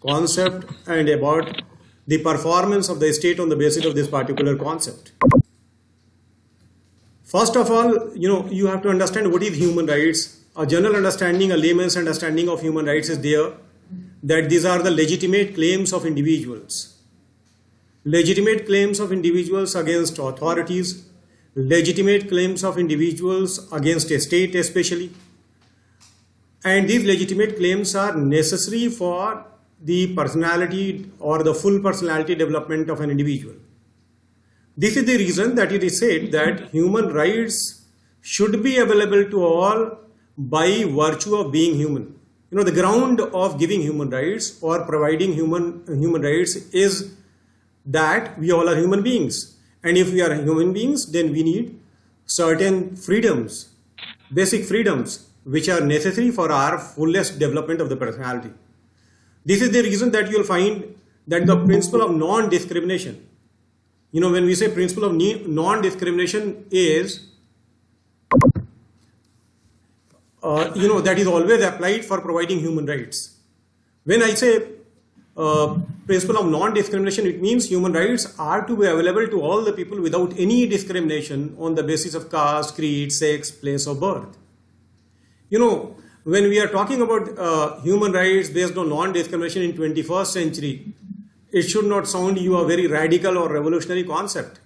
concept and about the performance of the state on the basis of this particular concept. First of all, you have to understand what is human rights. A general understanding, a layman's understanding of human rights is there, that these are the legitimate claims of individuals. Legitimate claims of individuals against authorities, legitimate claims of individuals against a state especially. And these legitimate claims are necessary for the personality or the full personality development of an individual. This is the reason that it is said that human rights should be available to all by virtue of being human. The ground of giving human rights or providing human rights is that we all are human beings. And if we are human beings, then we need certain freedoms, basic freedoms, which are necessary for our fullest development of the personality. This is the reason that you will find that the principle of non-discrimination, when we say principle of non-discrimination is, that is always applied for providing human rights. When I say principle of non-discrimination, it means human rights are to be available to all the people without any discrimination on the basis of caste, creed, sex, place of birth. When we are talking about human rights based on non-discrimination in 21st century, it should not sound you a very radical or revolutionary concept.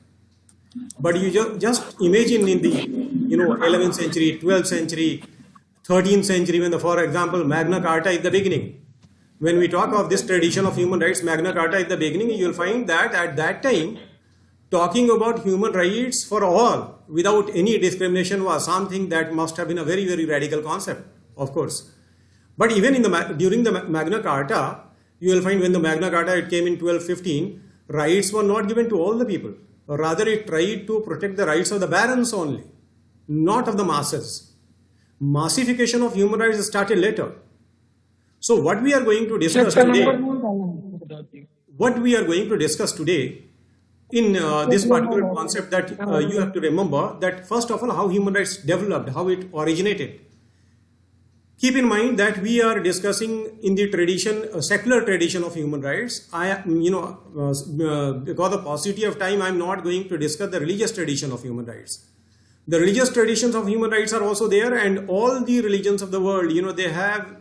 But you just imagine in the 11th century, 12th century, 13th century, when for example, Magna Carta is the beginning. When we talk of this tradition of human rights, Magna Carta is the beginning, you will find that at that time, talking about human rights for all without any discrimination was something that must have been a very, very radical concept, of course. But even during the Magna Carta, you will find when the Magna Carta it came in 1215, rights were not given to all the people. Rather, it tried to protect the rights of the barons only, not of the masses. Massification of human rights started later. So what we are going to discuss today, in this particular concept, that you have to remember that first of all, how human rights developed, how it originated. Keep in mind that we are discussing in the tradition, secular tradition of human rights. Because of paucity of time, I am not going to discuss the religious tradition of human rights. The religious traditions of human rights are also there, and all the religions of the world, they have,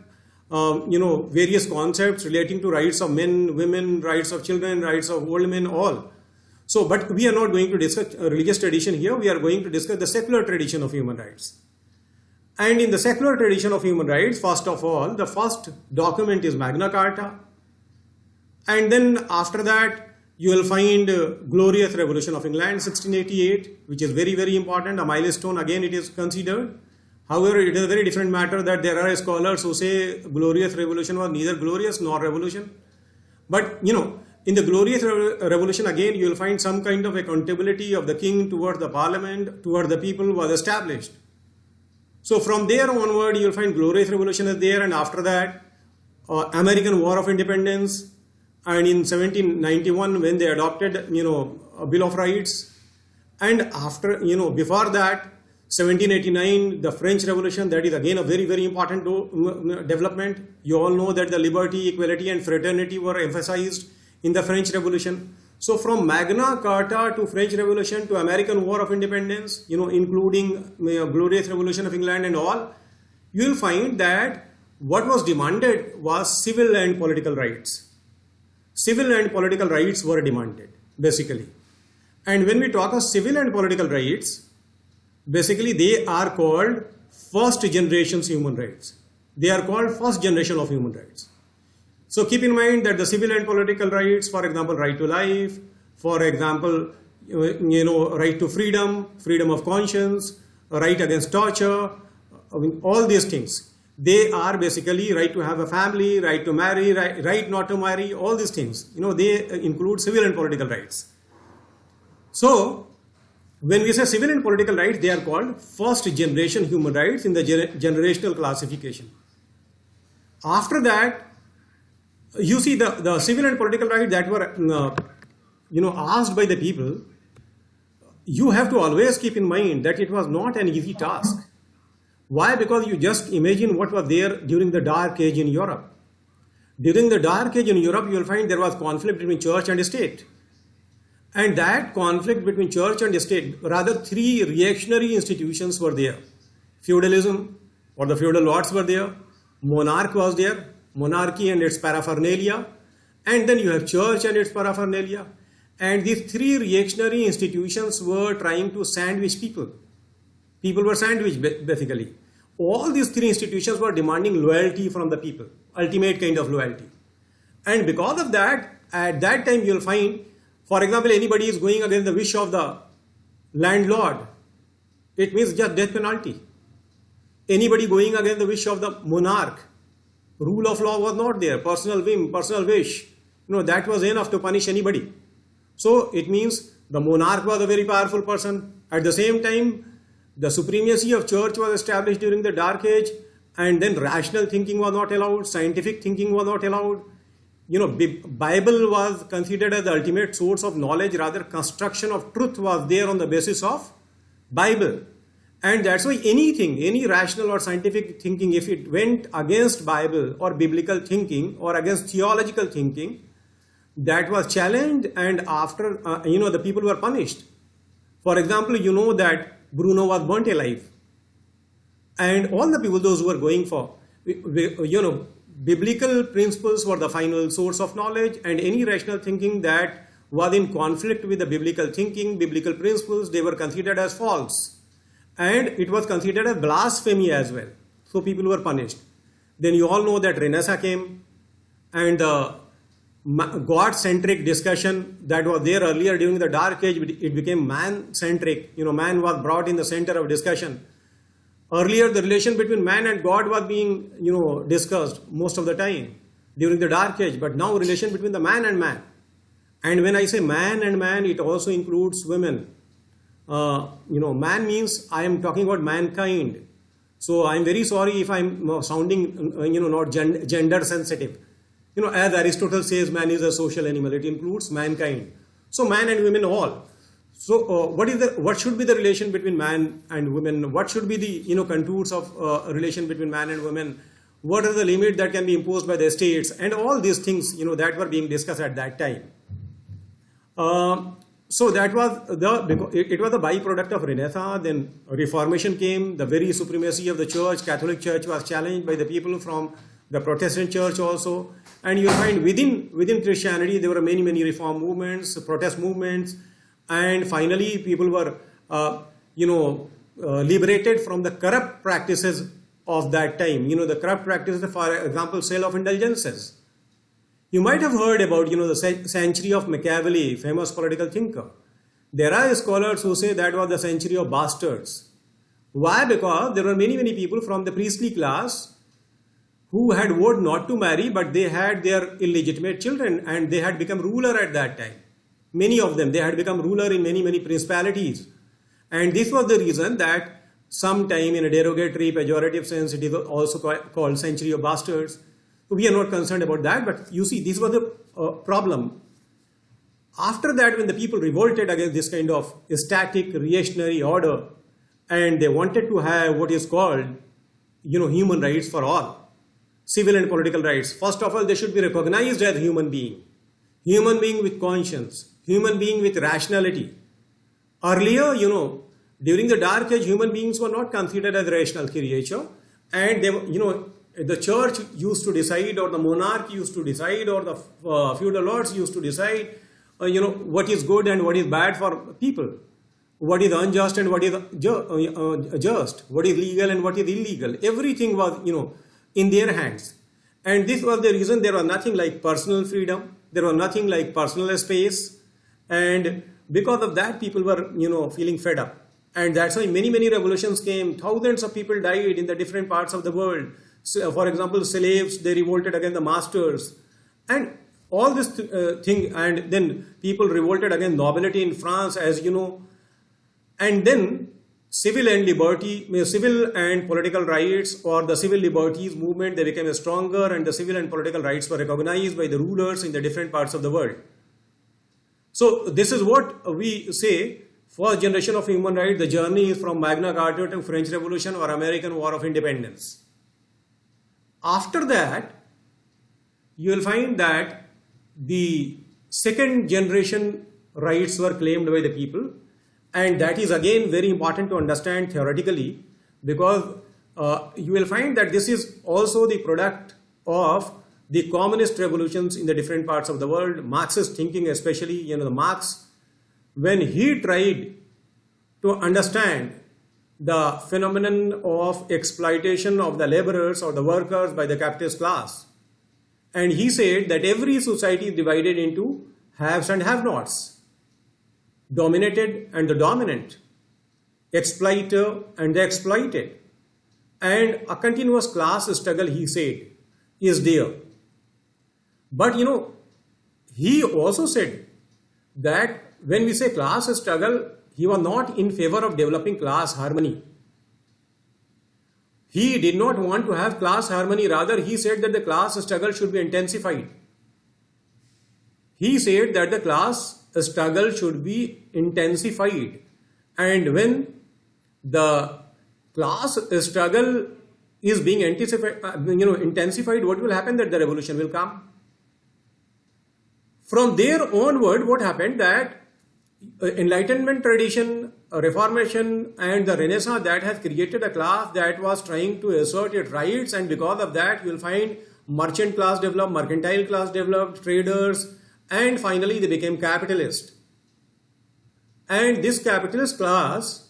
various concepts relating to rights of men, women, rights of children, rights of old men, all. So, but we are not going to discuss religious tradition here. We are going to discuss the secular tradition of human rights. And in the secular tradition of human rights, first of all, the first document is Magna Carta. And then after that, you will find Glorious Revolution of England, 1688, which is very, very important, a milestone. Again, it is considered. However, it is a very different matter that there are scholars who say Glorious Revolution was neither glorious nor revolution. But, in the Glorious Revolution, again, you will find some kind of accountability of the king towards the parliament, towards the people was established. So from there onward, you will find Glorious Revolution is there, and after that, American War of Independence, and in 1791 when they adopted, a Bill of Rights, and after, before that, 1789, the French Revolution, that is again a very, very important development. You all know that the liberty, equality, and fraternity were emphasized in the French Revolution. So from Magna Carta to French Revolution to American War of Independence, including Glorious Revolution of England and all, you will find that what was demanded was civil and political rights. Civil and political rights were demanded, basically. And when we talk of civil and political rights, basically they are called first generation human rights. They are called first generation of human rights. So keep in mind that the civil and political rights, for example, right to life, for example, right to freedom, freedom of conscience, right against torture, all these things, they are basically right to have a family, right to marry, right not to marry, all these things, they include civil and political rights. So when we say civil and political rights, they are called first generation human rights in the generational classification. After that, you see the civil and political rights that were asked by the people. You have to always keep in mind that it was not an easy task. Why? Because you just imagine what was there during the Dark Age in Europe. During the Dark Age in Europe, you will find there was conflict between church and state. And that conflict between church and state, rather three reactionary institutions were there. Feudalism, or the feudal lords were there. Monarch was there, monarchy and its paraphernalia. And then you have church and its paraphernalia. And these three reactionary institutions were trying to sandwich people. People were sandwiched basically. All these three institutions were demanding loyalty from the people, ultimate kind of loyalty. And because of that, at that time you will find, for example, anybody is going against the wish of the landlord, it means just death penalty. Anybody going against the wish of the monarch, rule of law was not there, personal whim, personal wish, that was enough to punish anybody. So it means the monarch was a very powerful person. At the same time, the supremacy of church was established during the Dark Age, and then rational thinking was not allowed, scientific thinking was not allowed. Bible was considered as the ultimate source of knowledge, rather construction of truth was there on the basis of Bible. And that's why anything, any rational or scientific thinking, if it went against Bible or biblical thinking or against theological thinking, that was challenged, and after, the people were punished. For example, that Bruno was burnt alive. And all the people, those who were going for, biblical principles were the final source of knowledge, and any rational thinking that was in conflict with the biblical thinking, biblical principles, they were considered as false. And it was considered as blasphemy as well. So people were punished. Then you all know that Renaissance came, and the God-centric discussion that was there earlier during the Dark Age, it became man-centric. Man was brought in the center of discussion. Earlier, the relation between man and God was being, discussed most of the time during the Dark Age. But now, relation between the man and man. And when I say man and man, it also includes women. Man means I am talking about mankind. So I am very sorry if I am sounding, not gender sensitive. As Aristotle says, man is a social animal. It includes mankind. So man and women all. So what should be the relation between man and women? What should be the contours of relation between man and women? What are the limits that can be imposed by the states? And all these things that were being discussed at that time. So that was it was a byproduct of Renaissance. Then Reformation came. The very supremacy of the church, Catholic Church, was challenged by the people from the Protestant Church also. And you find within Christianity there were many reform movements, protest movements, and finally people were liberated from the corrupt practices of that time. The corrupt practices, for example, sale of indulgences. You might have heard about the century of Machiavelli, famous political thinker. There are scholars who say that was the century of bastards. Why? Because there were many people from the priestly class who had vowed not to marry, but they had their illegitimate children, and they had become ruler at that time. Many of them, they had become ruler in many principalities. And this was the reason that sometime in a derogatory, pejorative sense, it is also called century of bastards. We are not concerned about that, but you see, this was the problem. After that, when the people revolted against this kind of static, reactionary order, and they wanted to have what is called, human rights for all, civil and political rights. First of all, they should be recognized as human being with conscience, human being with rationality. Earlier, during the Dark Age, human beings were not considered as rational creature, and they, the church used to decide, or the monarch used to decide, or the feudal lords used to decide, what is good and what is bad for people, what is unjust and what is just, what is legal and what is illegal. Everything was, in their hands. And this was the reason there was nothing like personal freedom, there was nothing like personal space, and because of that, people were, feeling fed up. And that's why many revolutions came. Thousands of people died in the different parts of the world. So, for example, slaves, they revolted against the masters. And all this thing, and then people revolted against nobility in France, as you know. And then civil and political rights, or the civil liberties movement, they became stronger, and the civil and political rights were recognized by the rulers in the different parts of the world. So this is what we say, first generation of human rights, the journey is from Magna Carta to French Revolution or American War of Independence. After that, you will find that the second generation rights were claimed by the people, and that is again very important to understand theoretically, because you will find that this is also the product of the communist revolutions in the different parts of the world. Marxist thinking, especially, the Marx, when he tried to understand the phenomenon of exploitation of the laborers or the workers by the capitalist class, and he said that every society is divided into haves and have-nots, dominated and the dominant, exploiter and the exploited, and a continuous class struggle, he said, is there. But he also said that when we say class struggle, he was not in favor of developing class harmony. He did not want to have class harmony. Rather, he said that the class struggle should be intensified. He said that the class struggle should be intensified. And when the class struggle is being intensified, what will happen? That the revolution will come. From there onward, what happened? That Enlightenment tradition, Reformation, and the Renaissance, that has created a class that was trying to assert its rights, and because of that, you will find merchant class developed, mercantile class developed, traders, and finally they became capitalist. And this capitalist class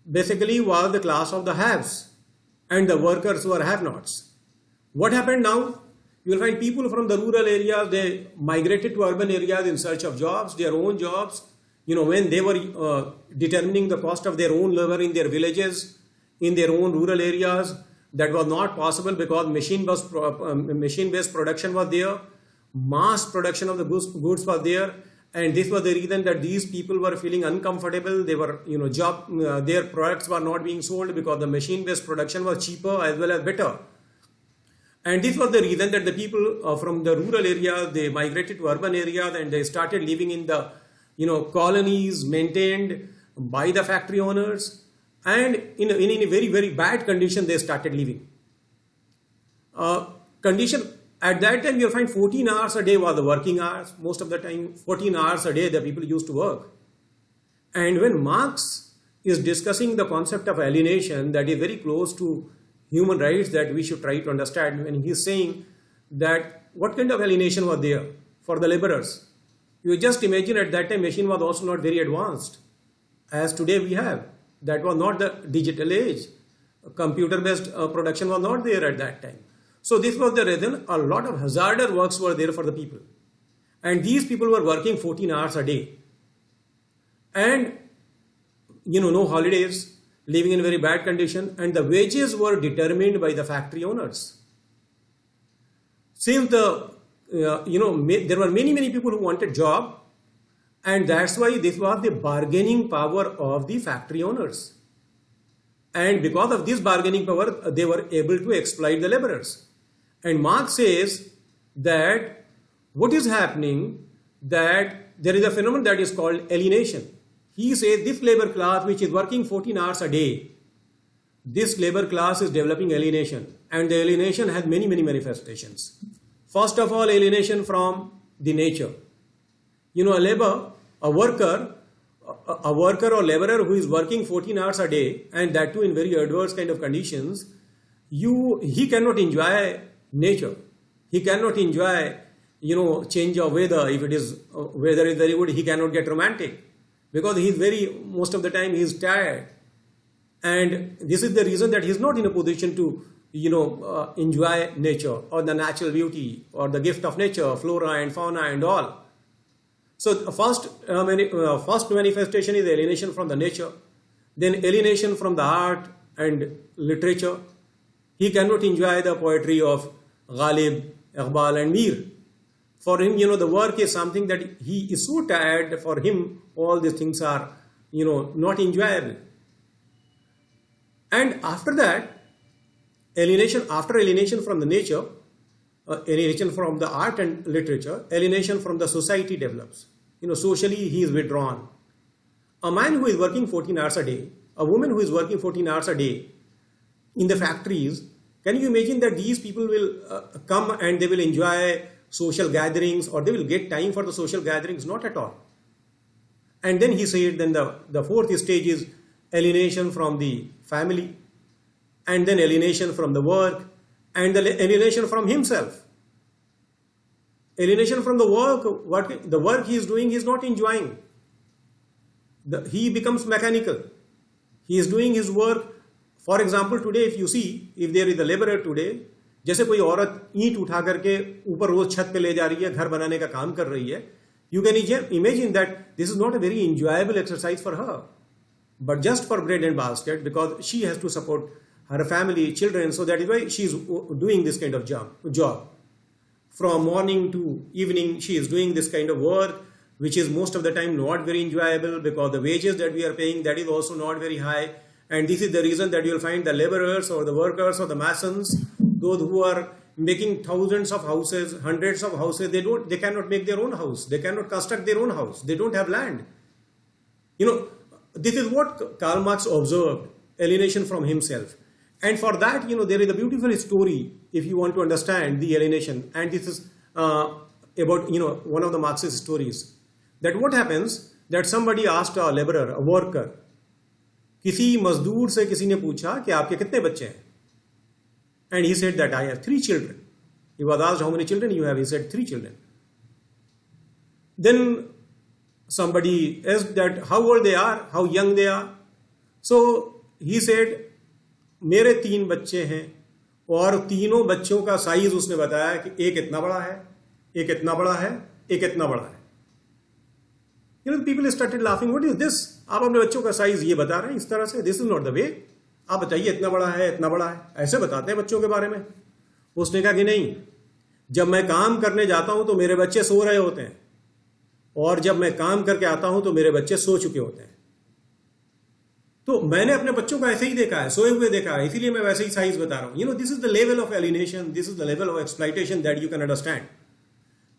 basically was the class of the haves, and the workers were have-nots. What happened now? You will find people from the rural areas, they migrated to urban areas in search of jobs, their own jobs. When they were determining the cost of their own labor in their villages, in their own rural areas, that was not possible because machine-based production was there, mass production of the goods was there, and this was the reason that these people were feeling uncomfortable. They were, their products were not being sold because the machine-based production was cheaper as well as better. And this was the reason that the people from the rural areas, they migrated to urban areas, and they started living in the colonies maintained by the factory owners, and in a very, very bad condition they started living. Condition at that time, you'll find 14 hours a day was the working hours. Most of the time 14 hours a day the people used to work. And when Marx is discussing the concept of alienation, that is very close to human rights, that we should try to understand, when he is saying that what kind of alienation was there for the laborers. You just imagine at that time machine was also not very advanced as today we have. That was not the digital age. Computer-based production was not there at that time. So this was the reason a lot of hazardous works were there for the people. And these people were working 14 hours a day. And no holidays, living in very bad condition, and the wages were determined by the factory owners. Since there were many people who wanted job, and that's why this was the bargaining power of the factory owners. And because of this bargaining power, they were able to exploit the laborers. And Marx says that what is happening, that there is a phenomenon that is called alienation. He says this labor class which is working 14 hours a day, this labor class is developing alienation, and the alienation has many manifestations. First of all, alienation from the nature. A worker or laborer who is working 14 hours a day, and that too in very adverse kind of conditions, he cannot enjoy nature. He cannot enjoy, change of weather. If it is weather is very good, he cannot get romantic, because most of the time he is tired. And this is the reason that he is not in a position to, enjoy nature or the natural beauty or the gift of nature, flora and fauna and all. So the first manifestation is alienation from the nature, then alienation from the art and literature. He cannot enjoy the poetry of Ghalib, Iqbal and Mir. For him, the work is something that he is so tired. For him, all these things are, not enjoyable. And after that, after alienation from the nature, alienation from the art and literature, alienation from the society develops. Socially he is withdrawn. A man who is working 14 hours a day, a woman who is working 14 hours a day in the factories, Can you imagine that these people will come and they will enjoy social gatherings, or they will get time for the social gatherings? Not at all. And then he said, then the fourth stage is alienation from the family, and then alienation from the work, and the alienation from himself. Alienation from the work, the work he is doing, he is not enjoying. He becomes mechanical. He is doing his work. For example, today if you see, if there is a laborer today, जैसे कोई औरत ईंट उठा करके ऊपर रोज छत पे ले जा रही है, घर बनाने का काम कर रही है, you can imagine that this is not a very enjoyable exercise for her, but just for bread and basket, because she has to support her family, children, so that is why she is doing this kind of job. From morning to evening, she is doing this kind of work, which is most of the time not very enjoyable, because the wages that we are paying, that is also not very high. And this is the reason that you will find the laborers or the workers or the masons, those who are making thousands of houses, hundreds of houses, they cannot make their own house. They cannot construct their own house. They don't have land. This is what Karl Marx observed, alienation from himself. And for that, there is a beautiful story if you want to understand the alienation. And this is about, one of the Marxist stories. That what happens, that somebody asked a laborer, a worker, किसी मजदूर से किसी ने पूछा कि आपके कितने बच्चे हैं? And he said that I have 3 children. He was asked how many children you have. He said 3 children. Then somebody asked that how old they are, how young they are. So he said, मेरे 3 बच्चे हैं, और तीनों बच्चों का size उसने बताया कि एक इतना बड़ा है, एक इतना बड़ा है, एक इतना बड़ा है. People started laughing. What is this? आप अपने बच्चों का साइज ये बता रहे हैं इस तरह से? This is not the way. आप बताइए इतना बड़ा है, इतना बड़ा है, ऐसे बताते हैं बच्चों के बारे में. उसने कहा कि नहीं, जब मैं काम करने जाता हूं तो मेरे बच्चे सो रहे होते हैं, और जब मैं काम करके आता हूं तो मेरे बच्चे सो चुके होते हैं. तो मैंने अपने बच्चों को ऐसे ही देखा है, सोए हुए देखा है, इसीलिए मैं वैसे ही साइज बता रहा हूं. This is the level of alienation, this is the level of exploitation that you can understand.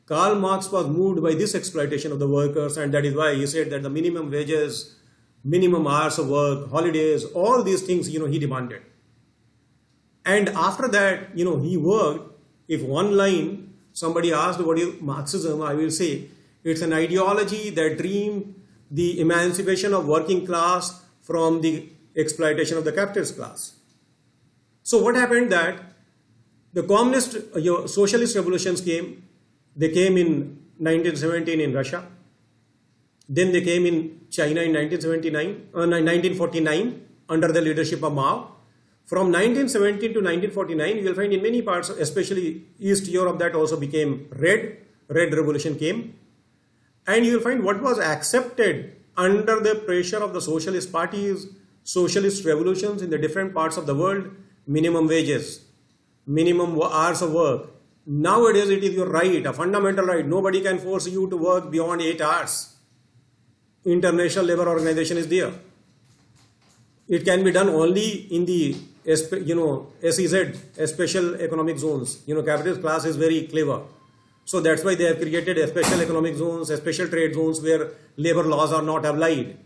Karl Marx was moved by this exploitation of the workers, and that is why he said that the minimum wages, minimum hours of work, holidays, all these things, he demanded. And after that, he worked. If one line, somebody asked what is Marxism, I will say it's an ideology that dreamed the emancipation of working class from the exploitation of the capitalist class. So what happened that the communist, socialist revolutions came. They came in 1917 in Russia. Then they came in China in 1949 under the leadership of Mao. From 1917 to 1949, you will find in many parts, especially East Europe, that also became red. Red revolution came. And you will find what was accepted under the pressure of the socialist parties, socialist revolutions in the different parts of the world: minimum wages, minimum hours of work. Nowadays it is your right, a fundamental right. Nobody can force you to work beyond 8 hours. International Labour Organization is there. It can be done only in the SEZ, special economic zones. Capitalist class is very clever. So that's why they have created a special economic zones, a special trade zones where labor laws are not applied.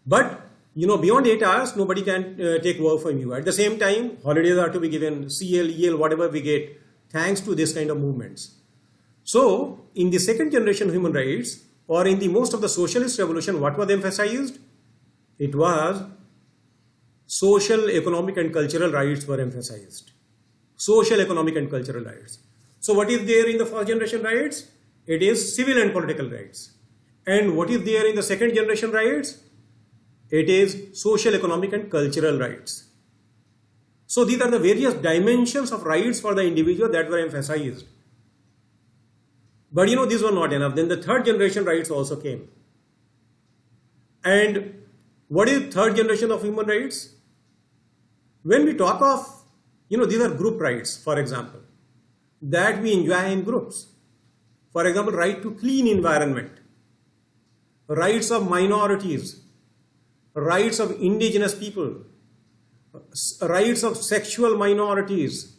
But beyond 8 hours, nobody can take work from you. At the same time, holidays are to be given, CL, EL, whatever we get, thanks to this kind of movements. So, in the second generation of human rights, or in the most of the socialist revolution, what was emphasized? It was social, economic and cultural rights were emphasized. Social, economic and cultural rights. So, what is there in the first generation rights? It is civil and political rights. And what is there in the second generation rights? It is social, economic and cultural rights. So these are the various dimensions of rights for the individual that were emphasized. But these were not enough. Then the third generation rights also came. And what is third generation of human rights? When we talk of, these are group rights, for example, that we enjoy in groups. For example, right to clean environment, rights of minorities, rights of indigenous people, rights of sexual minorities,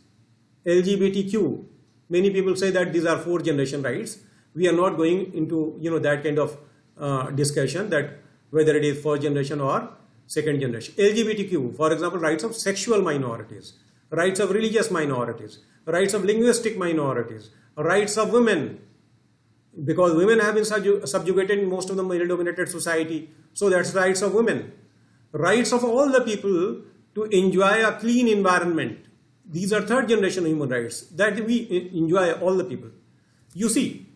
LGBTQ. Many people say that these are fourth generation rights. We are not going into that kind of discussion that whether it is first generation or second generation. LGBTQ, for example, rights of sexual minorities, rights of religious minorities, rights of linguistic minorities, rights of women, because women have been subjugated in most of the male-dominated society, so that's rights of women. Rights of all the people to enjoy a clean environment. These are third generation human rights that we enjoy, all the people. You see,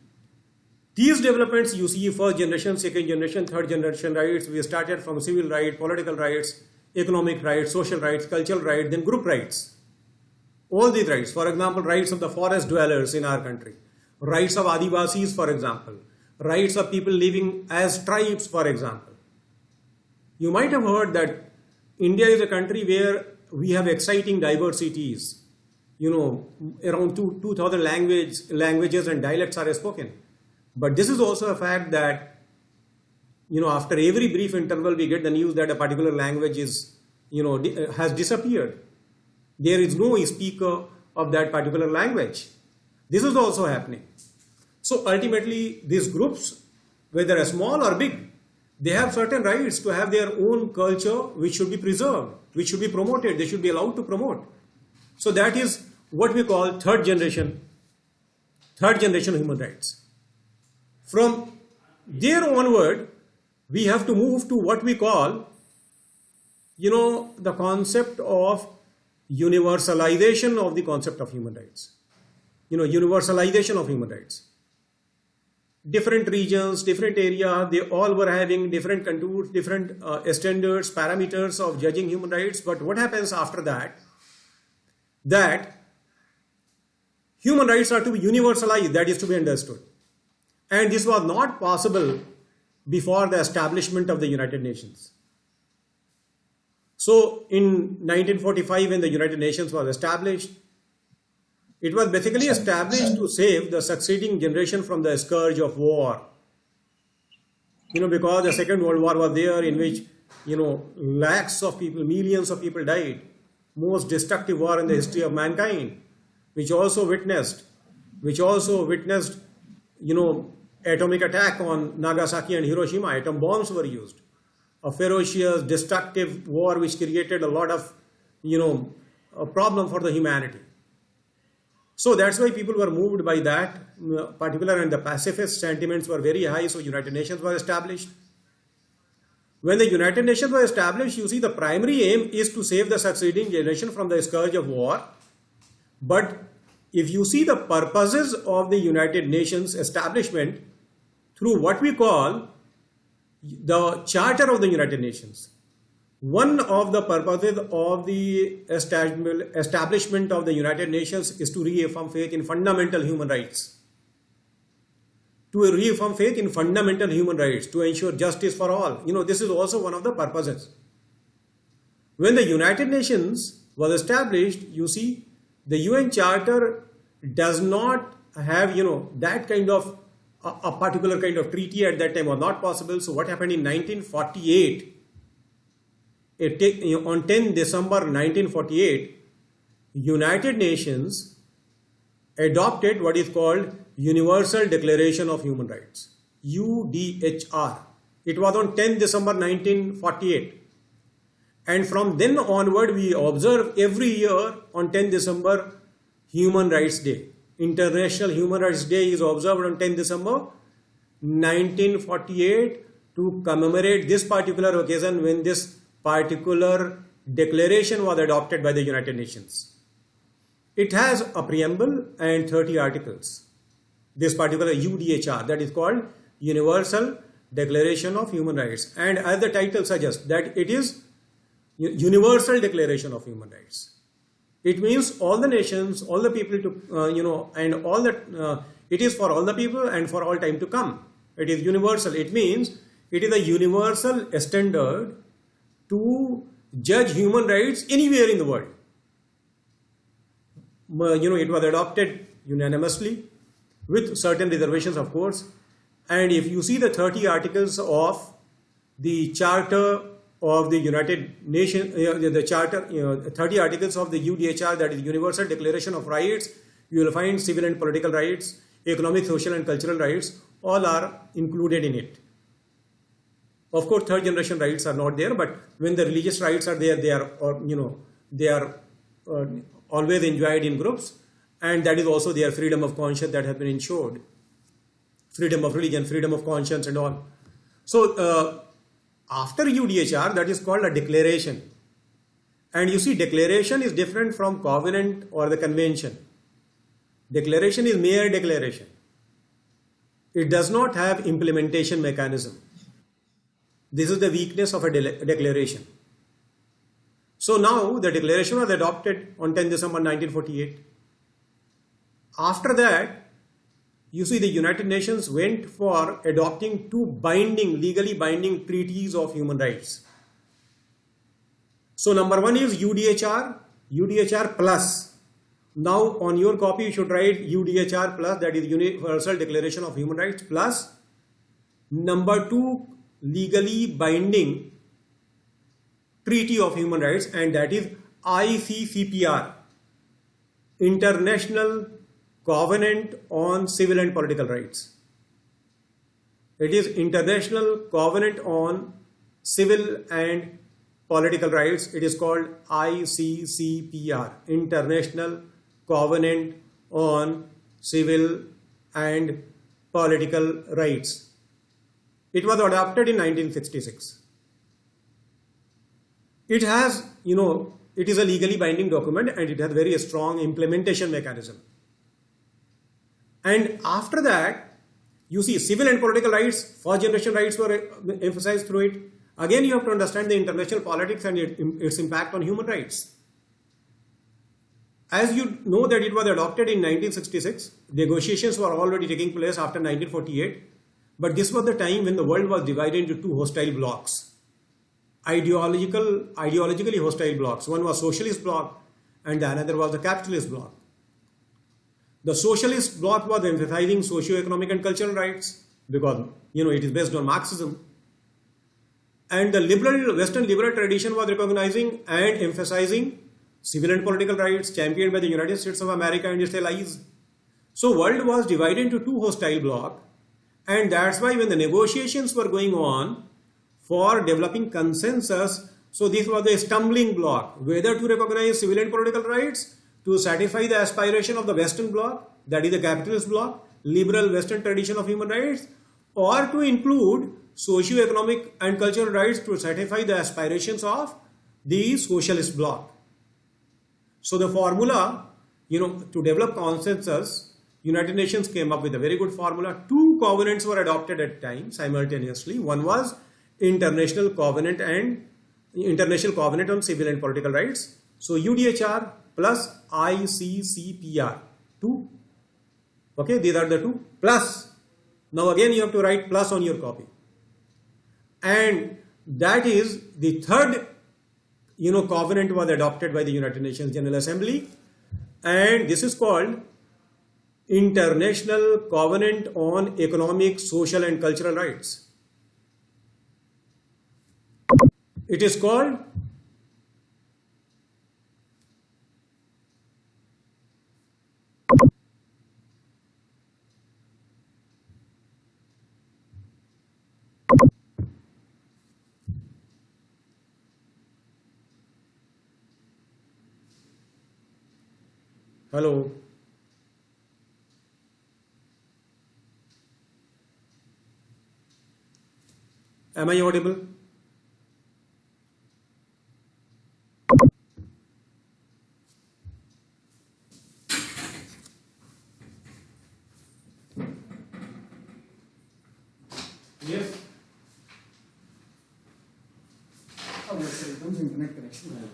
these developments, you see first generation, second generation, third generation rights. We started from civil rights, political rights, economic rights, social rights, cultural rights, then group rights. All these rights, for example, rights of the forest dwellers in our country, rights of Adivasis, for example, rights of people living as tribes, for example. You might have heard that India is a country where we have exciting diversities. Around 2,000 languages and dialects are spoken. But this is also a fact that, after every brief interval, we get the news that a particular language is, has disappeared. There is no speaker of that particular language. This is also happening. So ultimately, these groups, whether small or big, they have certain rights to have their own culture, which should be preserved, which should be promoted, they should be allowed to promote. So that is what we call third generation human rights. From there onward, we have to move to what we call, the concept of universalization of the concept of human rights. Universalization of human rights. Different regions, different areas, they all were having different contours, different standards, parameters of judging human rights. But what happens after that? That human rights are to be universalized, that is to be understood. And this was not possible before the establishment of the United Nations. So in 1945, when the United Nations was established, it was basically established to save the succeeding generation from the scourge of war. Because the Second World War was there, in which, lakhs of people, millions of people died. Most destructive war in the history of mankind, which also witnessed, atomic attack on Nagasaki and Hiroshima. Atom bombs were used. A ferocious, destructive war which created a lot of, a problem for the humanity. So that's why people were moved by that particular, and the pacifist sentiments were very high, so United Nations was established. When the United Nations was established, you see the primary aim is to save the succeeding generation from the scourge of war. But if you see the purposes of the United Nations establishment through what we call the Charter of the United Nations, one of the purposes of the establishment of the United Nations is to reaffirm faith in fundamental human rights. To reaffirm faith in fundamental human rights, to ensure justice for all. This is also one of the purposes. When the United Nations was established, you see, the UN Charter does not have, that kind of, a particular kind of treaty at that time was not possible. So what happened in 1948? On 10 December 1948, United Nations adopted what is called Universal Declaration of Human Rights, UDHR. It was on 10 December 1948. And from then onward, we observe every year on 10 December Human Rights Day. International Human Rights Day is observed on 10 December 1948 to commemorate this particular occasion when this particular declaration was adopted by the United Nations. It has a preamble and 30 articles. This particular UDHR, that is called Universal Declaration of Human Rights. And as the title suggests, that it is Universal Declaration of Human Rights. It means all the nations, all the people to, and all that, it is for all the people and for all time to come. It is universal. It means it is a universal standard to judge human rights anywhere in the world. It was adopted unanimously with certain reservations, of course. And if you see the 30 articles of the Charter of the United Nations, the Charter, 30 articles of the UDHR, that is Universal Declaration of Rights, you will find civil and political rights, economic, social and cultural rights, all are included in it. Of course, third generation rights are not there, but when the religious rights are there, they are always enjoyed in groups, and that is also their freedom of conscience that has been ensured, freedom of religion, freedom of conscience and all. So after UDHR, that is called a declaration. And you see, declaration is different from covenant or the convention. Declaration is mere declaration. It does not have implementation mechanism. This is the weakness of a declaration. So now the declaration was adopted on 10 December 1948. After that, you see, the United Nations went for adopting two legally binding treaties of human rights. So number one is UDHR plus. Now on your copy you should write UDHR plus, that is Universal Declaration of Human Rights, plus number two legally binding Treaty of Human Rights, and that is ICCPR, International Covenant on Civil and Political Rights. It is International Covenant on Civil and Political Rights. It is called ICCPR, International Covenant on Civil and Political Rights. It was adopted in 1966. It has, it is a legally binding document and it has very strong implementation mechanism. And after that, you see, civil and political rights, first generation rights were emphasized through it. Again, you have to understand the international politics and its impact on human rights. As you know that it was adopted in 1966, negotiations were already taking place after 1948, but this was the time when the world was divided into two hostile blocks, ideologically hostile blocks. One was socialist bloc and the another was the capitalist bloc. The socialist bloc was emphasizing socio-economic and cultural rights because, it is based on Marxism. And the Western liberal tradition was recognizing and emphasizing civil and political rights championed by the United States of America and its allies. So world was divided into two hostile blocks, and that's why when the negotiations were going on for developing consensus, so this was a stumbling block, whether to recognize civil and political rights to satisfy the aspiration of the Western bloc, that is the capitalist bloc, liberal Western tradition of human rights, or to include socio-economic and cultural rights to satisfy the aspirations of the socialist bloc. So the formula, to develop consensus, United Nations came up with a very good formula. Two covenants were adopted at times simultaneously. One was International Covenant on Civil and Political Rights. So UDHR plus ICCPR. Two. Okay, these are the two. Plus. Now again you have to write plus on your copy. And that is the third covenant was adopted by the United Nations General Assembly, and this is called International Covenant on Economic, Social and Cultural Rights. It is called Hello. Am I audible? Yes. Oh, yes, it comes internet connection.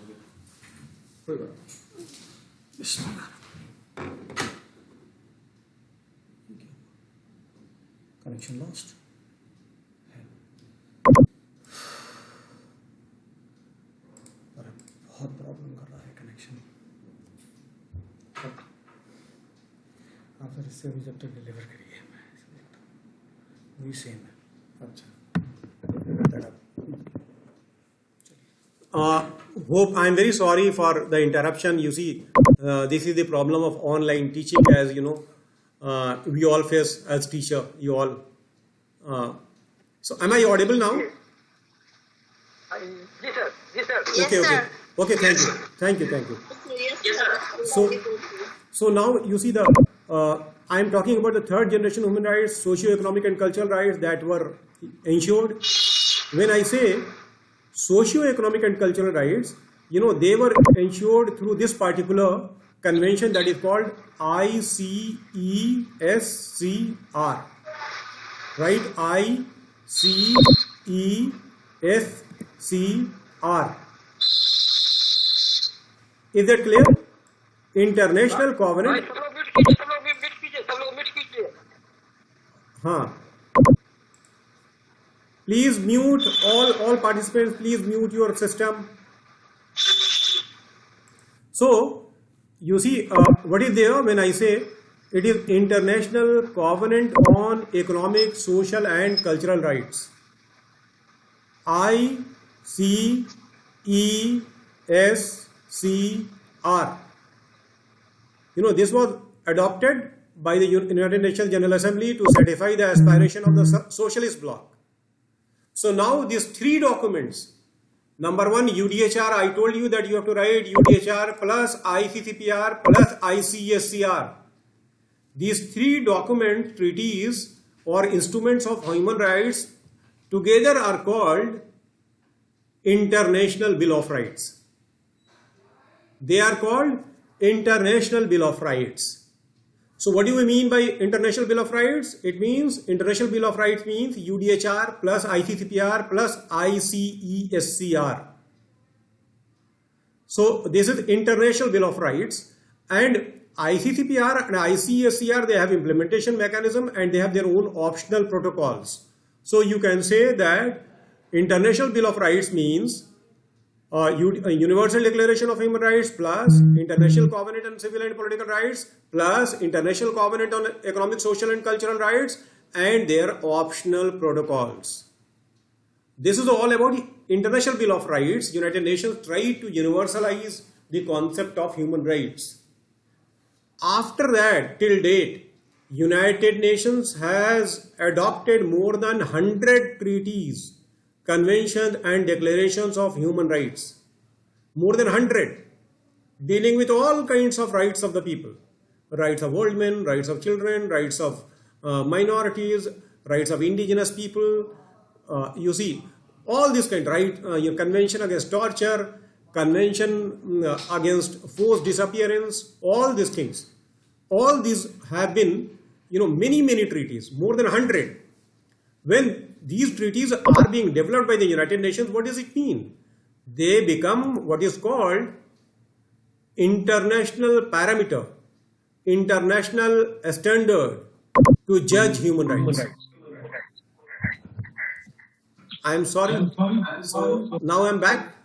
Connection lost. बहुत problem कर रहा है connection. आप sir इससे अभी जब तक deliver करिए वही सेम है. अच्छा. Hope I am very sorry for the interruption. You see, this is the problem of online teaching, as you know. We all face as teacher. You all. So, am I audible now? Yes, sir. Yes, sir. Okay, yes, okay. Sir. Okay, thank you. Yes, sir. So, so now you see I am talking about the third generation human rights, socio-economic and cultural rights that were ensured. When I say socio-economic and cultural rights, they were ensured through this particular convention that is called ICESCR, right? ICESCR. Is that clear? International Covenant. हाँ. Please mute all participants. Please mute your system. So you see what is there when I say it is International Covenant on Economic, Social and Cultural Rights. ICESCR. This was adopted by the United Nations General Assembly to satisfy the aspiration of the socialist bloc. So now these three documents, number one, UDHR, I told you that you have to write UDHR plus ICCPR plus ICSCR. These three document treaties or instruments of human rights together are called International Bill of Rights. They are called International Bill of Rights. So what do we mean by International Bill of Rights? It means International Bill of Rights means UDHR plus ICCPR plus ICESCR. So this is International Bill of Rights, and ICCPR and ICESCR, they have implementation mechanism and they have their own optional protocols. So you can say that International Bill of Rights means Universal Declaration of Human Rights plus International Covenant on Civil and Political Rights plus International Covenant on Economic, Social and Cultural Rights and their optional protocols. This is all about International Bill of Rights. United Nations tried to universalize the concept of human rights. After that, till date, United Nations has adopted more than 100 treaties, conventions and declarations of human rights. More than 100, dealing with all kinds of rights of the people. Rights of old men, rights of children, rights of minorities, rights of indigenous people. You see, all this kind, right? Your convention against torture, convention against forced disappearance, all these things. All these have been, many treaties, more than 100. When these treaties are being developed by the United Nations, what does it mean? They become what is called international parameter, international standard to judge human rights. I am sorry. So now I am back.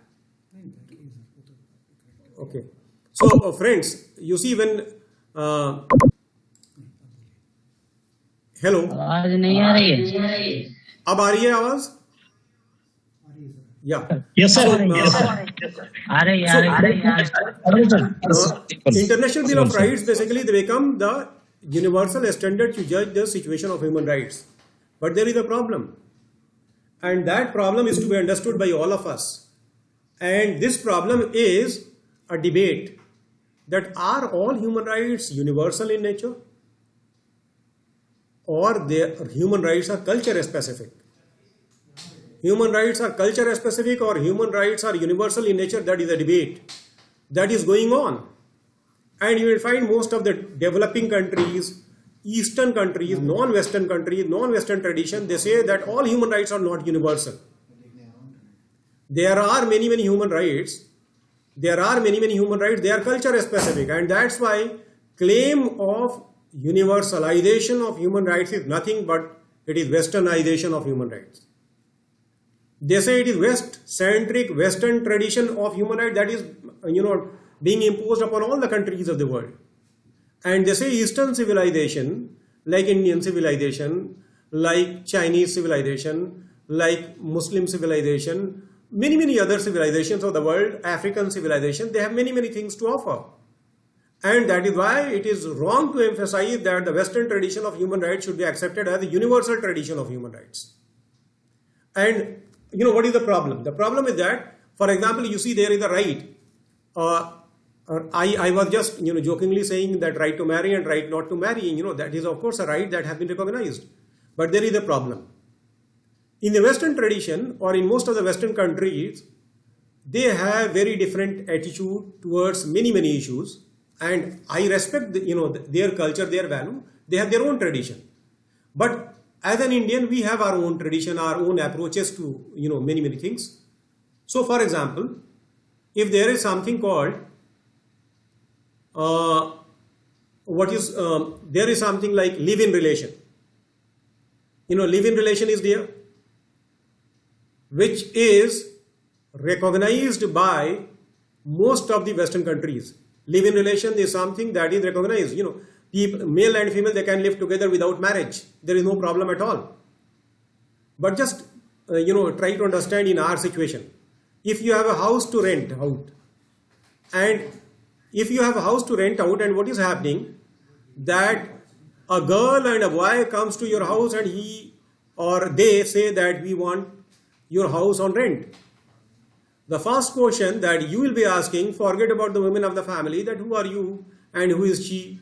Okay. So friends, you see when hello, आवाज नहीं आ रही है? अब आ रही है आवाज? या yes sir, आ रही है। International Bill of Rights, basically they become the universal standard to judge the situation of human rights. But there is a problem, and that problem is to be understood by all of us. And this problem is a debate that are all human rights universal in nature, or their human rights are culture specific. Human rights are culture specific or human rights are universal in nature. That is a debate that is going on. And you will find most of the developing countries, Eastern countries, non-Western countries, non-Western tradition, they say that all human rights are not universal. There are many human rights. There are many human rights. They are culture specific. And that's why claim of universalization of human rights is nothing but it is westernization of human rights. They say it is West-centric, Western tradition of human rights that is, being imposed upon all the countries of the world. And they say Eastern civilization, like Indian civilization, like Chinese civilization, like Muslim civilization, many other civilizations of the world, African civilization, they have many things to offer. And that is why it is wrong to emphasize that the Western tradition of human rights should be accepted as a universal tradition of human rights. And what is the problem? The problem is that, for example, you see there is a right I was just jokingly saying that right to marry and right not to marry, that is of course a right that has been recognized. But there is a problem. In the Western tradition, or in most of the Western countries, they have very different attitude towards many issues, and I respect their culture, their value. They have their own tradition. But as an Indian, we have our own tradition, our own approaches to many things. So, for example, if there is something called there is something like live-in relation. Live-in relation is there, which is recognized by most of the Western countries. Live-in relation is something that is recognized. People, male and female, they can live together without marriage. There is no problem at all. But just try to understand in our situation. If you have a house to rent out, and what is happening, that a girl and a boy comes to your house and he or they say that we want your house on rent. The first question that you will be asking, forget about the women of the family, that who are you and who is she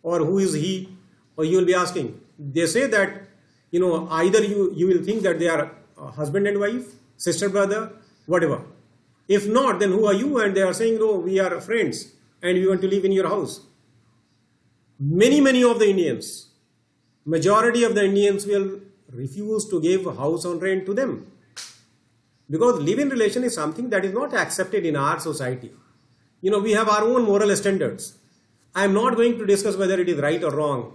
or who is he, or you will be asking. They say that, either you will think that they are husband and wife, sister, brother, whatever. If not, then who are you? And they are saying, no, we are friends and we want to live in your house. Many of the Indians, majority of the Indians will refuse to give a house on rent to them. Because live-in relation is something that is not accepted in our society. We have our own moral standards. I am not going to discuss whether it is right or wrong.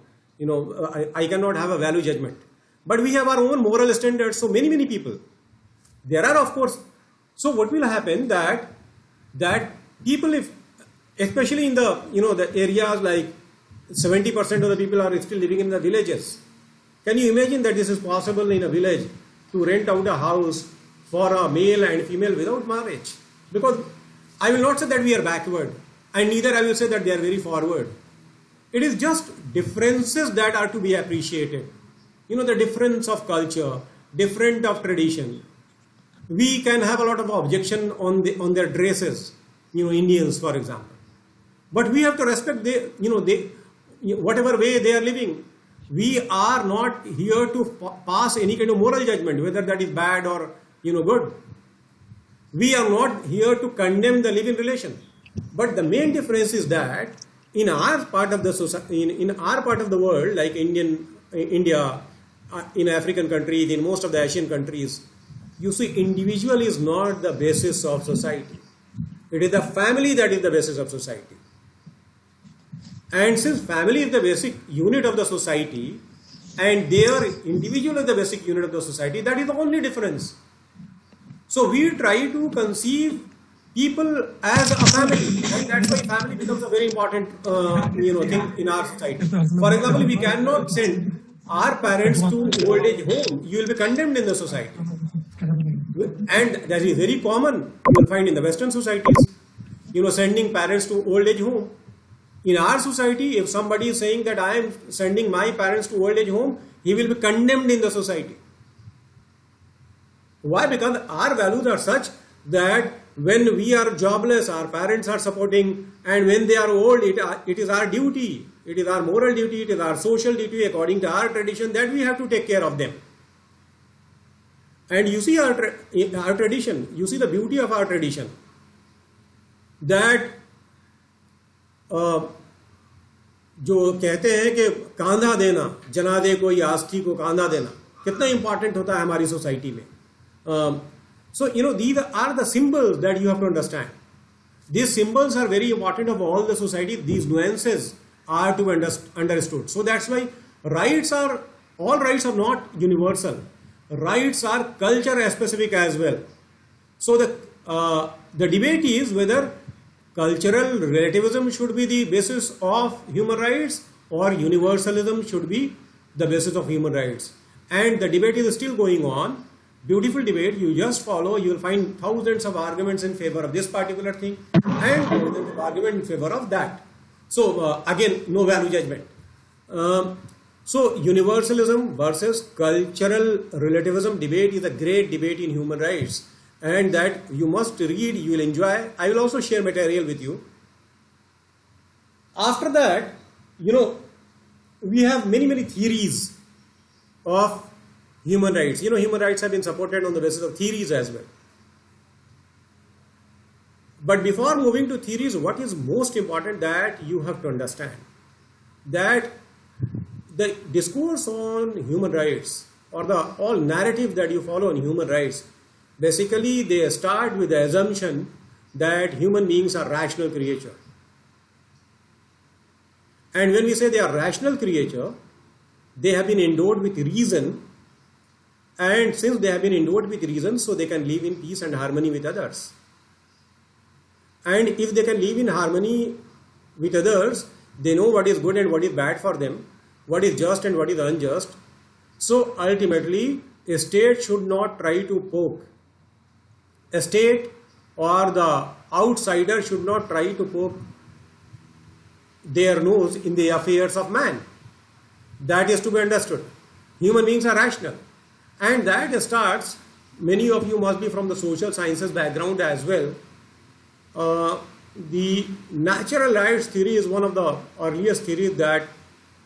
I cannot have a value judgment. But we have our own moral standards, so many people. There are, of course. So what will happen that people, especially in the areas like 70% of the people are still living in the villages. Can you imagine that this is possible in a village to rent out a house for a male and female without marriage? Because I will not say that we are backward, and neither I will say that they are very forward. It is just differences that are to be appreciated. The difference of culture, different of tradition. We can have a lot of objection on their dresses, Indians, for example. But we have to respect whatever way they are living. We are not here to pass any kind of moral judgment, whether that is bad or good. We are not here to condemn the live-in relation. But the main difference is that in our part of the society, in our part of the world, like India, in African countries, in most of the Asian countries, you see, individual is not the basis of society. It is the family that is the basis of society. And since family is the basic unit of the society, and their individual is the basic unit of the society, that is the only difference. So we try to conceive people as a family, and that's why family becomes a very important thing in our society. For example, we cannot send our parents to old age home. You will be condemned in the society. And that is very common. You will find in the Western societies, sending parents to old age home. In our society, if somebody is saying that I am sending my parents to old age home, he will be condemned in the society. Why? Because our values are such that when we are jobless, our parents are supporting, and when they are old, it is our duty, it is our moral duty, it is our social duty according to our tradition that we have to take care of them. And you see our tradition, you see the beauty of our tradition, that जो कहते हैं कि कांधा देना, जनादे को या अस्थि को कांधा देना कितना इंपॉर्टेंट होता है हमारी सोसाइटी में. So these are the symbols that you have to understand. These symbols are very important of all the society. These nuances are to be understood. So that's why all rights are not universal. Rights are culture specific as well. So the debate is whether cultural relativism should be the basis of human rights or universalism should be the basis of human rights. And the debate is still going on. Beautiful debate. You just follow, you will find thousands of arguments in favor of this particular thing and thousands of arguments in favor of that. So again, no value judgment. So universalism versus cultural relativism debate is a great debate in human rights. and that you must read, you will enjoy. I will also share material with you. After that, we have many theories of human rights. Human rights have been supported on the basis of theories as well. But before moving to theories, what is most important that you have to understand? That the discourse on human rights, or the all narrative that you follow on human rights, basically they start with the assumption that human beings are rational creatures. And when we say they are rational creatures, they have been endowed with reason, and since they have been endowed with reason, so they can live in peace and harmony with others. And if they can live in harmony with others, they know what is good and what is bad for them, what is just and what is unjust. So ultimately, a state should not try to poke. A state or the outsider should not try to poke their nose in the affairs of man. That is to be understood. Human beings are rational. And that starts, many of you must be from the social sciences background as well. The natural rights theory is one of the earliest theories that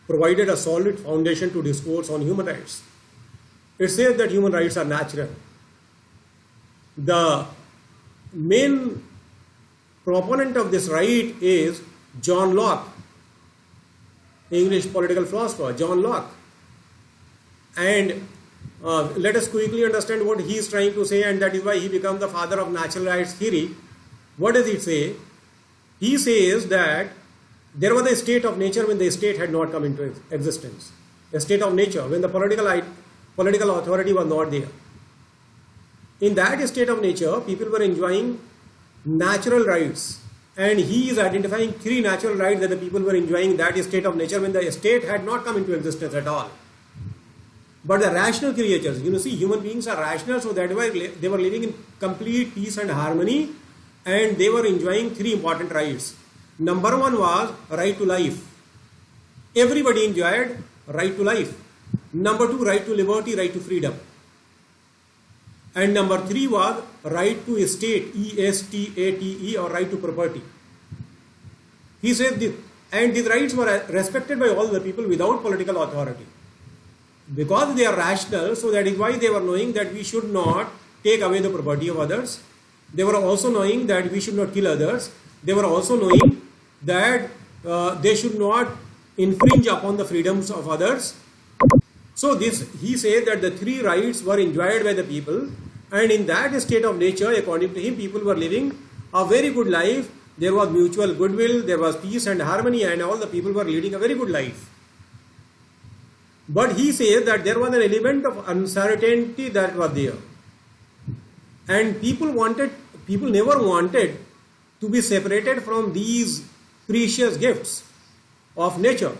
provided a solid foundation to discourse on human rights. It says that human rights are natural. The main proponent of this right is John Locke, English political philosopher John Locke. And let us quickly understand what he is trying to say, and that is why he becomes the father of natural rights theory. What does he say? He says that there was a state of nature when the state had not come into existence. A state of nature when the political authority was not there. In that state of nature, people were enjoying natural rights. And he is identifying 3 natural rights that the people were enjoying in that state of nature when the state had not come into existence at all. But the rational creatures, human beings are rational, so that way they were living in complete peace and harmony, and they were enjoying 3 important rights. Number 1 was right to life. Everybody enjoyed right to life. Number 2, right to liberty, right to freedom. And number 3 was right to estate, E-S-T-A-T-E, or right to property. He said this, and these rights were respected by all the people without political authority. Because they are rational, so that is why they were knowing that we should not take away the property of others. They were also knowing that we should not kill others. They were also knowing that they should not infringe upon the freedoms of others. So he said that the 3 rights were enjoyed by the people, and in that state of nature, according to him, people were living a very good life. There was mutual goodwill, there was peace and harmony, and all the people were leading a very good life. But he says that there was an element of uncertainty that was there. And people never wanted to be separated from these precious gifts of nature.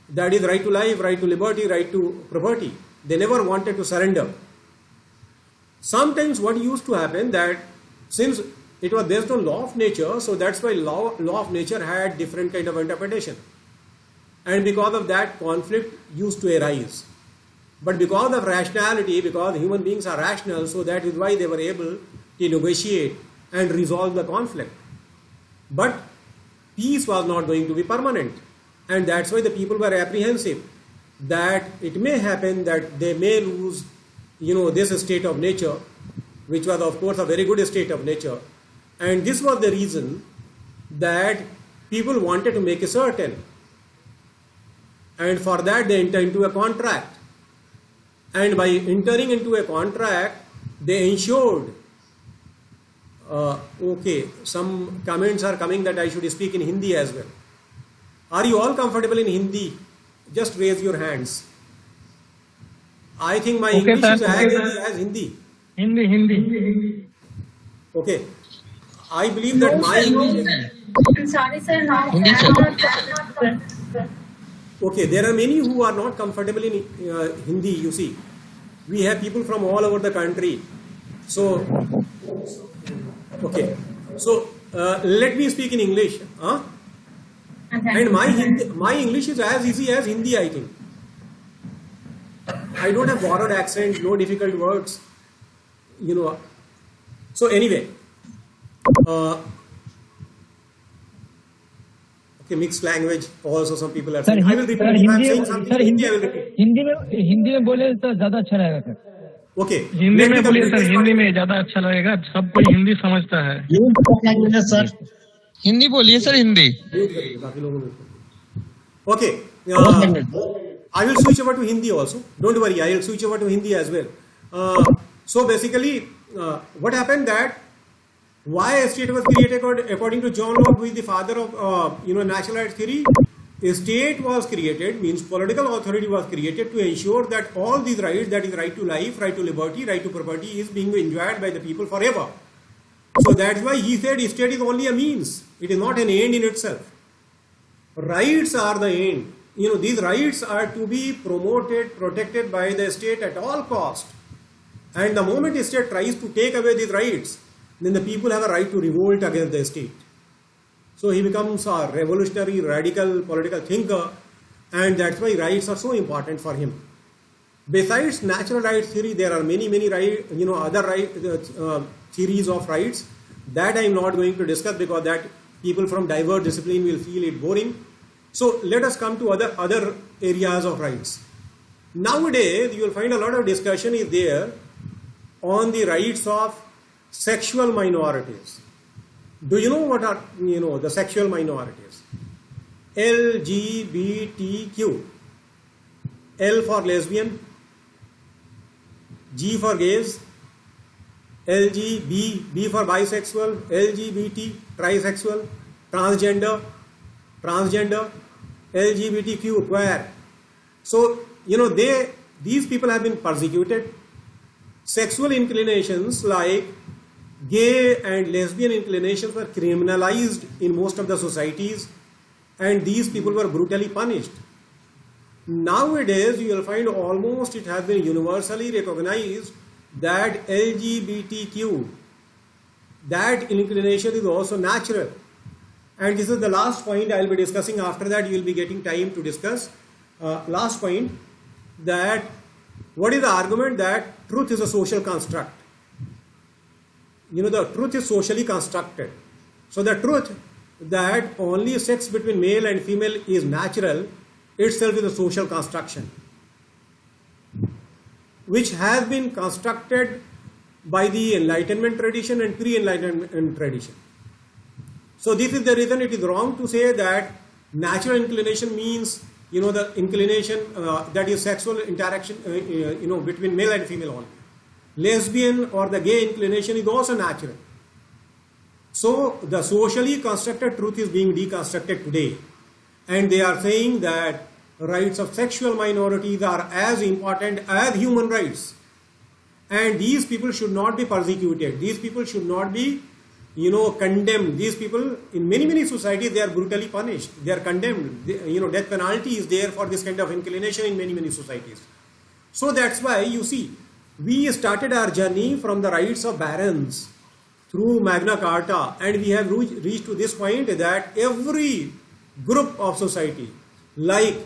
That is right to life, right to liberty, right to property. They never wanted to surrender. Sometimes what used to happen that since it was based on law of nature, so that's why law of nature had different kind of interpretation. And because of that, conflict used to arise. But because of rationality, because human beings are rational, so that is why they were able to negotiate and resolve the conflict. But peace was not going to be permanent. And that's why the people were apprehensive that it may happen that they may lose, this state of nature, which was of course a very good state of nature. And this was the reason that people wanted to make a certain. And for that they enter into a contract. And by entering into a contract, they ensured. Some comments are coming that I should speak in Hindi as well. Are you all comfortable in Hindi? Just raise your hands. I think my English is as easy as Hindi. Hindi. Okay. I believe that my English is... Sorry, sir. No. Hindi, sir. Okay, there are many who are not comfortable in Hindi, you see. We have people from all over the country. So, okay. So, let me speak in English. Huh? Okay. And my English is as easy as Hindi, I think. I don't have borrowed accent, no difficult words. So anyway, okay, mixed language. Also, some people are saying. I will repeat. If I'm saying something in Hindi, I will repeat. Hindi में बोले तो ज्यादा अच्छा रहेगा sir. Okay. Hindi Let me में बोलिए complete sir, this Hindi part. में ज्यादा अच्छा लगेगा. सब कोई हिंदी समझता है. हिंदी बोलिए सर, हिंदी. काफी लोगों ने. Okay. I will switch over to Hindi also. Don't worry, I will switch over to Hindi as well. So basically, what happened that why a state was created according to John Locke, who is the father of natural rights theory. A state was created, means political authority was created to ensure that all these rights, that is right to life, right to liberty, right to property, is being enjoyed by the people forever. So that's why he said state is only a means. It is not an end in itself. Rights are the end. These rights are to be promoted, protected by the state at all cost. And the moment the state tries to take away these rights, then the people have a right to revolt against the state. So he becomes a revolutionary, radical political thinker, and that's why rights are so important for him. Besides natural rights theory, there are many other theories of rights that I am not going to discuss because that people from diverse discipline will feel it boring. So let us come to other areas of rights. Nowadays, you will find a lot of discussion is there on the rights of sexual minorities. Do you know what are the sexual minorities? LGBTQ. L for lesbian, G for gays, B for bisexual, LGBT, trisexual, transgender, LGBTQ, queer. So, these people have been persecuted. Sexual inclinations like gay and lesbian inclinations were criminalized in most of the societies, and these people were brutally punished. Nowadays, you will find almost it has been universally recognized that LGBTQ, that inclination is also natural. And this is the last point I will be discussing. After that, you will be getting time to discuss. Last point, that what is the argument that truth is a social construct? The truth is socially constructed. So the truth that only sex between male and female is natural itself is a social construction, which has been constructed by the Enlightenment tradition and pre-Enlightenment tradition. So this is the reason it is wrong to say that natural inclination means the inclination that is sexual interaction between male and female only. Lesbian or the gay inclination is also natural. So the socially constructed truth is being deconstructed today, and they are saying that rights of sexual minorities are as important as human rights, and these people should not be persecuted. These people should not be condemned. These people in many societies, they are brutally punished. They are condemned. Death penalty is there for this kind of inclination in many societies. So that's why you see, we started our journey from the rights of barons through Magna Carta, and we have reached to this point that every group of society, like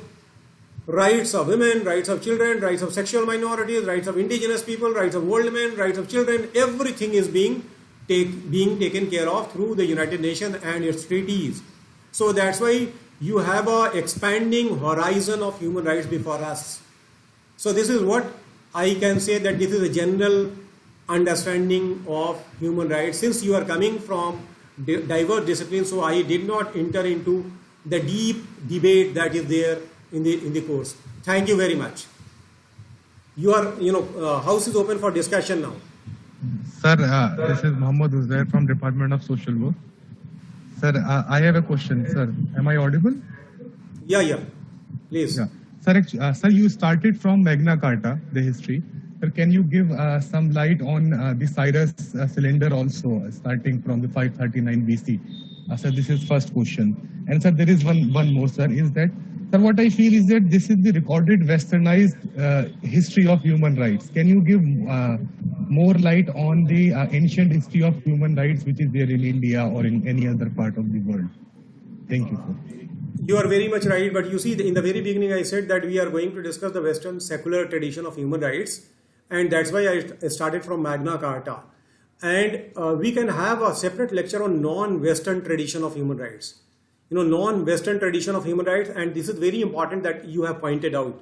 rights of women, rights of children, rights of sexual minorities, rights of indigenous people, rights of old men, rights of children, everything is being taken care of through the United Nations and its treaties. So that's why you have a expanding horizon of human rights before us. So this is what I can say, that this is a general understanding of human rights. Since you are coming from diverse disciplines, so I did not enter into the deep debate that is there in the course. Thank you very much. Your house is open for discussion now. Sir, this is Mohammad Uzair from Department of Social Work. Sir, I have a question. Sir, am I audible? Yeah. Please. Yeah. Sir, you started from Magna Carta, the history. Sir, can you give some light on the Cyrus cylinder also, starting from the 539 BC? Sir, this is first question. And sir, there is one more, sir, is that, sir, what I feel is that this is the recorded westernized history of human rights. Can you give more light on the ancient history of human rights, which is there in India or in any other part of the world? Thank you, sir. You are very much right, but you see, in the very beginning I said that we are going to discuss the Western secular tradition of human rights, and that's why I started from Magna Carta. and we can have a separate lecture on non-Western tradition of human rights. Non-Western tradition of human rights, and this is very important that you have pointed out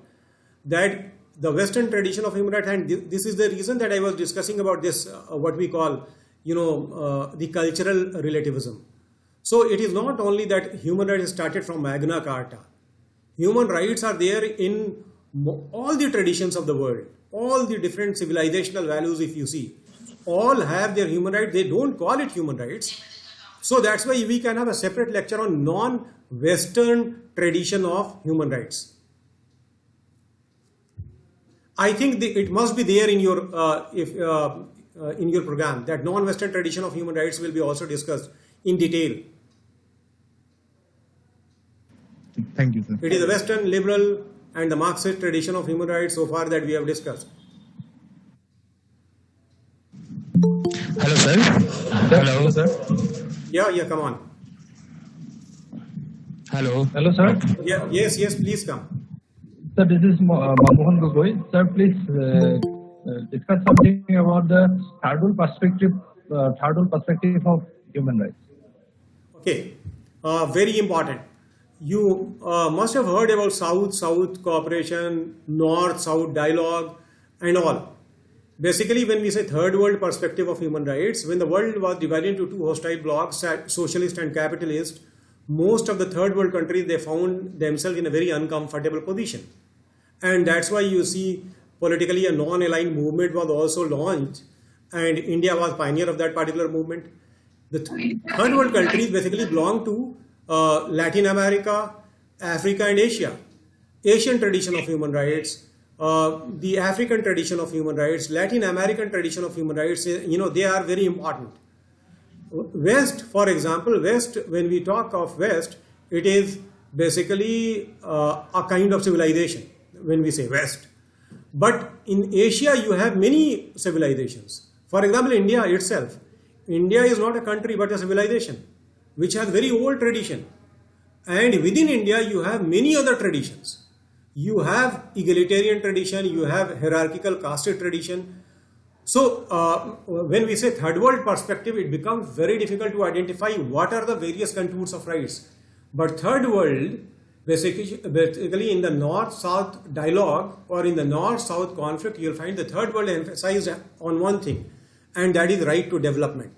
that the Western tradition of human rights, and this is the reason that I was discussing about this, what we call, the cultural relativism. So it is not only that human rights started from Magna Carta. Human rights are there in all the traditions of the world, all the different civilizational values, if you see, all have their human rights. They don't call it human rights. So that's why we can have a separate lecture on non-Western tradition of human rights. I think it must be there in your in your program, that non-Western tradition of human rights will be also discussed in detail. Thank you, sir. It is the Western liberal and the Marxist tradition of human rights so far that we have discussed. Hello, sir. Hello, sir. Yeah, come on. Hello. Hello, sir. Yeah, yes, please come. Sir, this is Mohan Gogoi. Sir, please discuss something about the third world perspective of human rights. Okay, very important. You must have heard about South-South cooperation, North-South dialogue, and all. Basically, when we say third world perspective of human rights, when the world was divided into two hostile blocks, socialist and capitalist, most of the third world countries, they found themselves in a very uncomfortable position. And that's why you see politically a non-aligned movement was also launched, and India was pioneer of that particular movement. The third world countries basically belong to Latin America, Africa and Asia. Asian tradition of human rights, the African tradition of human rights, Latin American tradition of human rights, they are very important. West, for example, when we talk of West, it is basically a kind of civilization when we say West. But in Asia, you have many civilizations. For example, India itself. India is not a country but a civilization which has very old tradition. And within India, you have many other traditions. You have egalitarian tradition, you have hierarchical caste tradition. So when we say third world perspective, it becomes very difficult to identify what are the various contours of rights. But third world, basically in the North-South dialogue or in the North-South conflict, you'll find the third world emphasized on one thing, and that is right to development.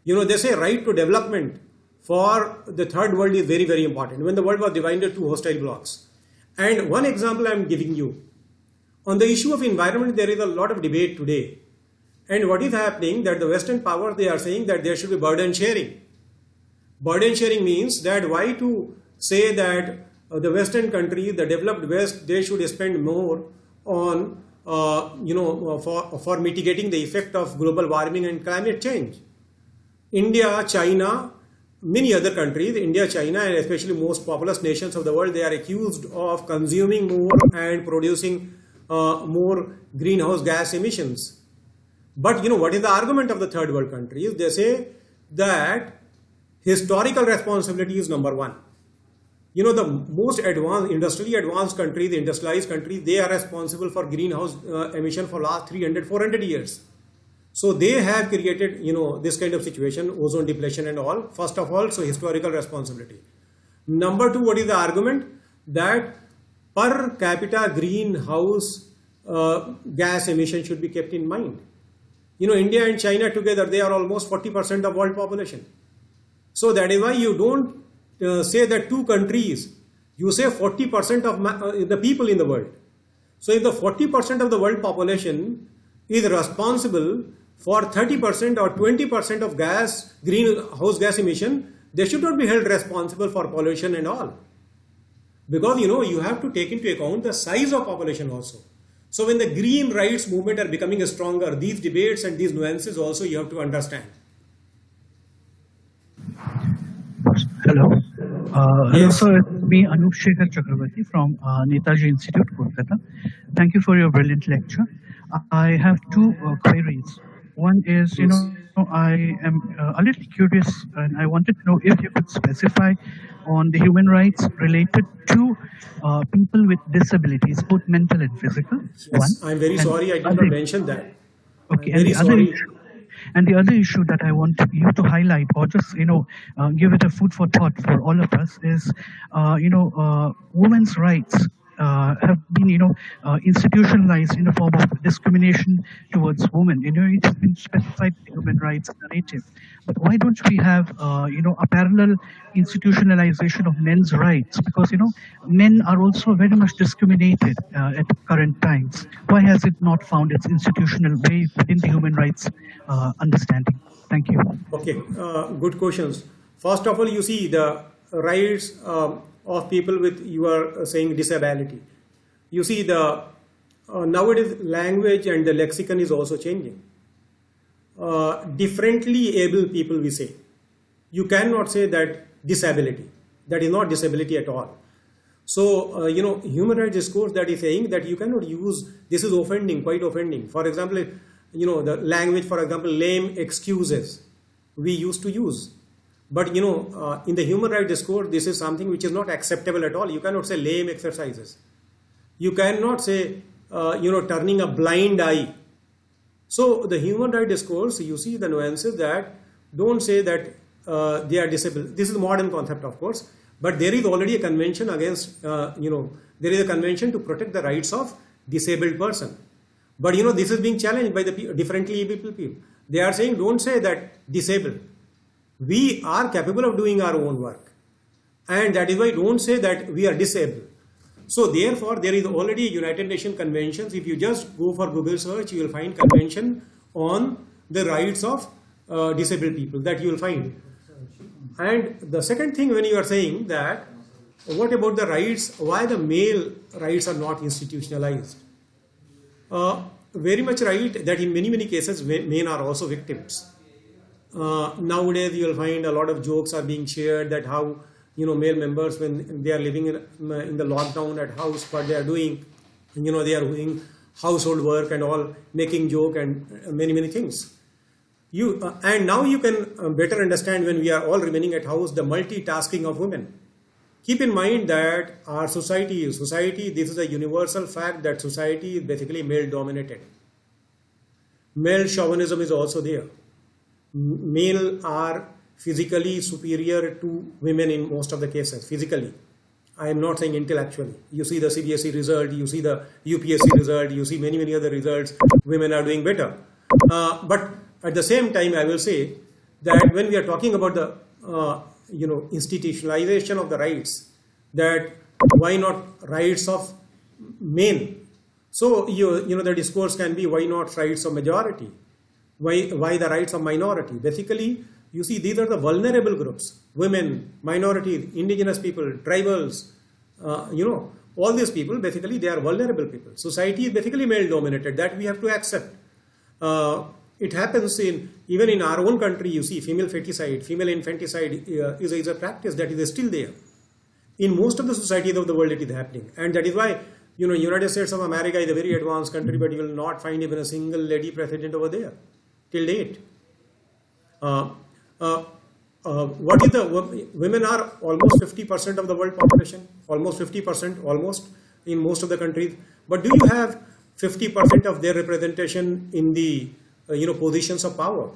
They say right to development for the third world is very, very important when the world was divided into two hostile blocks. And one example I'm giving you. On the issue of environment, there is a lot of debate today. And what is happening that the Western powers, they are saying that there should be burden sharing. Burden sharing means that why to say that the Western countries, the developed West, they should spend more on, for mitigating the effect of global warming and climate change. India, China, many other countries, India, China, and especially most populous nations of the world, they are accused of consuming more and producing more greenhouse gas emissions. But what is the argument of the third world countries? They say that historical responsibility is number one. The most advanced, industrially advanced countries, the industrialized countries, they are responsible for greenhouse emission for last 300, 400 years. So they have created, this kind of situation, ozone depletion and all. First of all, so historical responsibility. Number two, what is the argument? That per capita greenhouse gas emission should be kept in mind. India and China together, they are almost 40% of world population. So that is why you don't say that two countries, you say 40% of the people in the world. So if the 40% of the world population is responsible for 30% or 20% of greenhouse gas emission, they should not be held responsible for pollution and all. Because, you have to take into account the size of population also. So when the green rights movement are becoming stronger, these debates and these nuances also you have to understand. Hello. Hello, sir. It's me, Anup Shekhar Chakrabarti from Netaji Institute, Kolkata. Thank you for your brilliant lecture. I have two queries. One is, I am a little curious and I wanted to know if you could specify on the human rights related to people with disabilities, both mental and physical. Yes, I'm very sorry I did not mention that. Okay, I'm very sorry. And the other issue that I want you to highlight, or just give it a food for thought for all of us, is women's rights have been, institutionalized in a form of discrimination towards women. It has been specified in the human rights narrative. But why don't we have, a parallel institutionalization of men's rights? Because, men are also very much discriminated at current times. Why has it not found its institutional way within the human rights understanding? Thank you. Okay, good questions. First of all, you see the rights of people with, you are saying, disability. You see the nowadays language and the lexicon is also changing. Differently able people, we say. You cannot say that disability. That is not disability at all. So, human rights discourse that is saying that you cannot use, this is offending, quite offending. For example, the language, for example, lame excuses we used to use. But, in the human rights discourse, this is something which is not acceptable at all. You cannot say lame exercises. You cannot say, turning a blind eye. So the human rights discourse, you see the nuances that don't say that they are disabled. This is a modern concept, of course, but there is already a convention against, there is a convention to protect the rights of disabled person. But, this is being challenged by the differently able people. They are saying, don't say that disabled. We are capable of doing our own work. And that is why don't say that we are disabled. So therefore, there is already United Nations conventions. If you just go for Google search, you will find convention on the rights of disabled people, that you will find. And the second thing, when you are saying that, what about the rights, why the male rights are not institutionalized? Very much right that in many cases, men are also victims. Nowadays, you will find a lot of jokes are being shared that how, male members, when they are living in the lockdown at house, what they are doing, they are doing household work and all, making joke and many things. And now you can better understand, when we are all remaining at house, the multitasking of women. Keep in mind that our society, this is a universal fact that society is basically male dominated. Male chauvinism is also there. Male are physically superior to women in most of the cases, physically. I am not saying intellectually. You see the CBSE result, you see the UPSC result, you see many other results, women are doing better. But at the same time, I will say that when we are talking about the, institutionalization of the rights, that why not rights of men? So, the discourse can be, why not rights of majority? Why the rights of minority? Basically, you see, these are the vulnerable groups, women, minorities, indigenous people, tribals, all these people, basically, they are vulnerable people. Society is basically male dominated, that we have to accept. It happens even in our own country, you see, female feticide, female infanticide is a practice that is still there. In most of the societies of the world, it is happening. And that is why, United States of America is a very advanced country, but you will not find even a single lady president over there till date. What is the women are almost 50% of the world population, almost 50%, almost in most of the countries. But do you have 50% of their representation in the positions of power?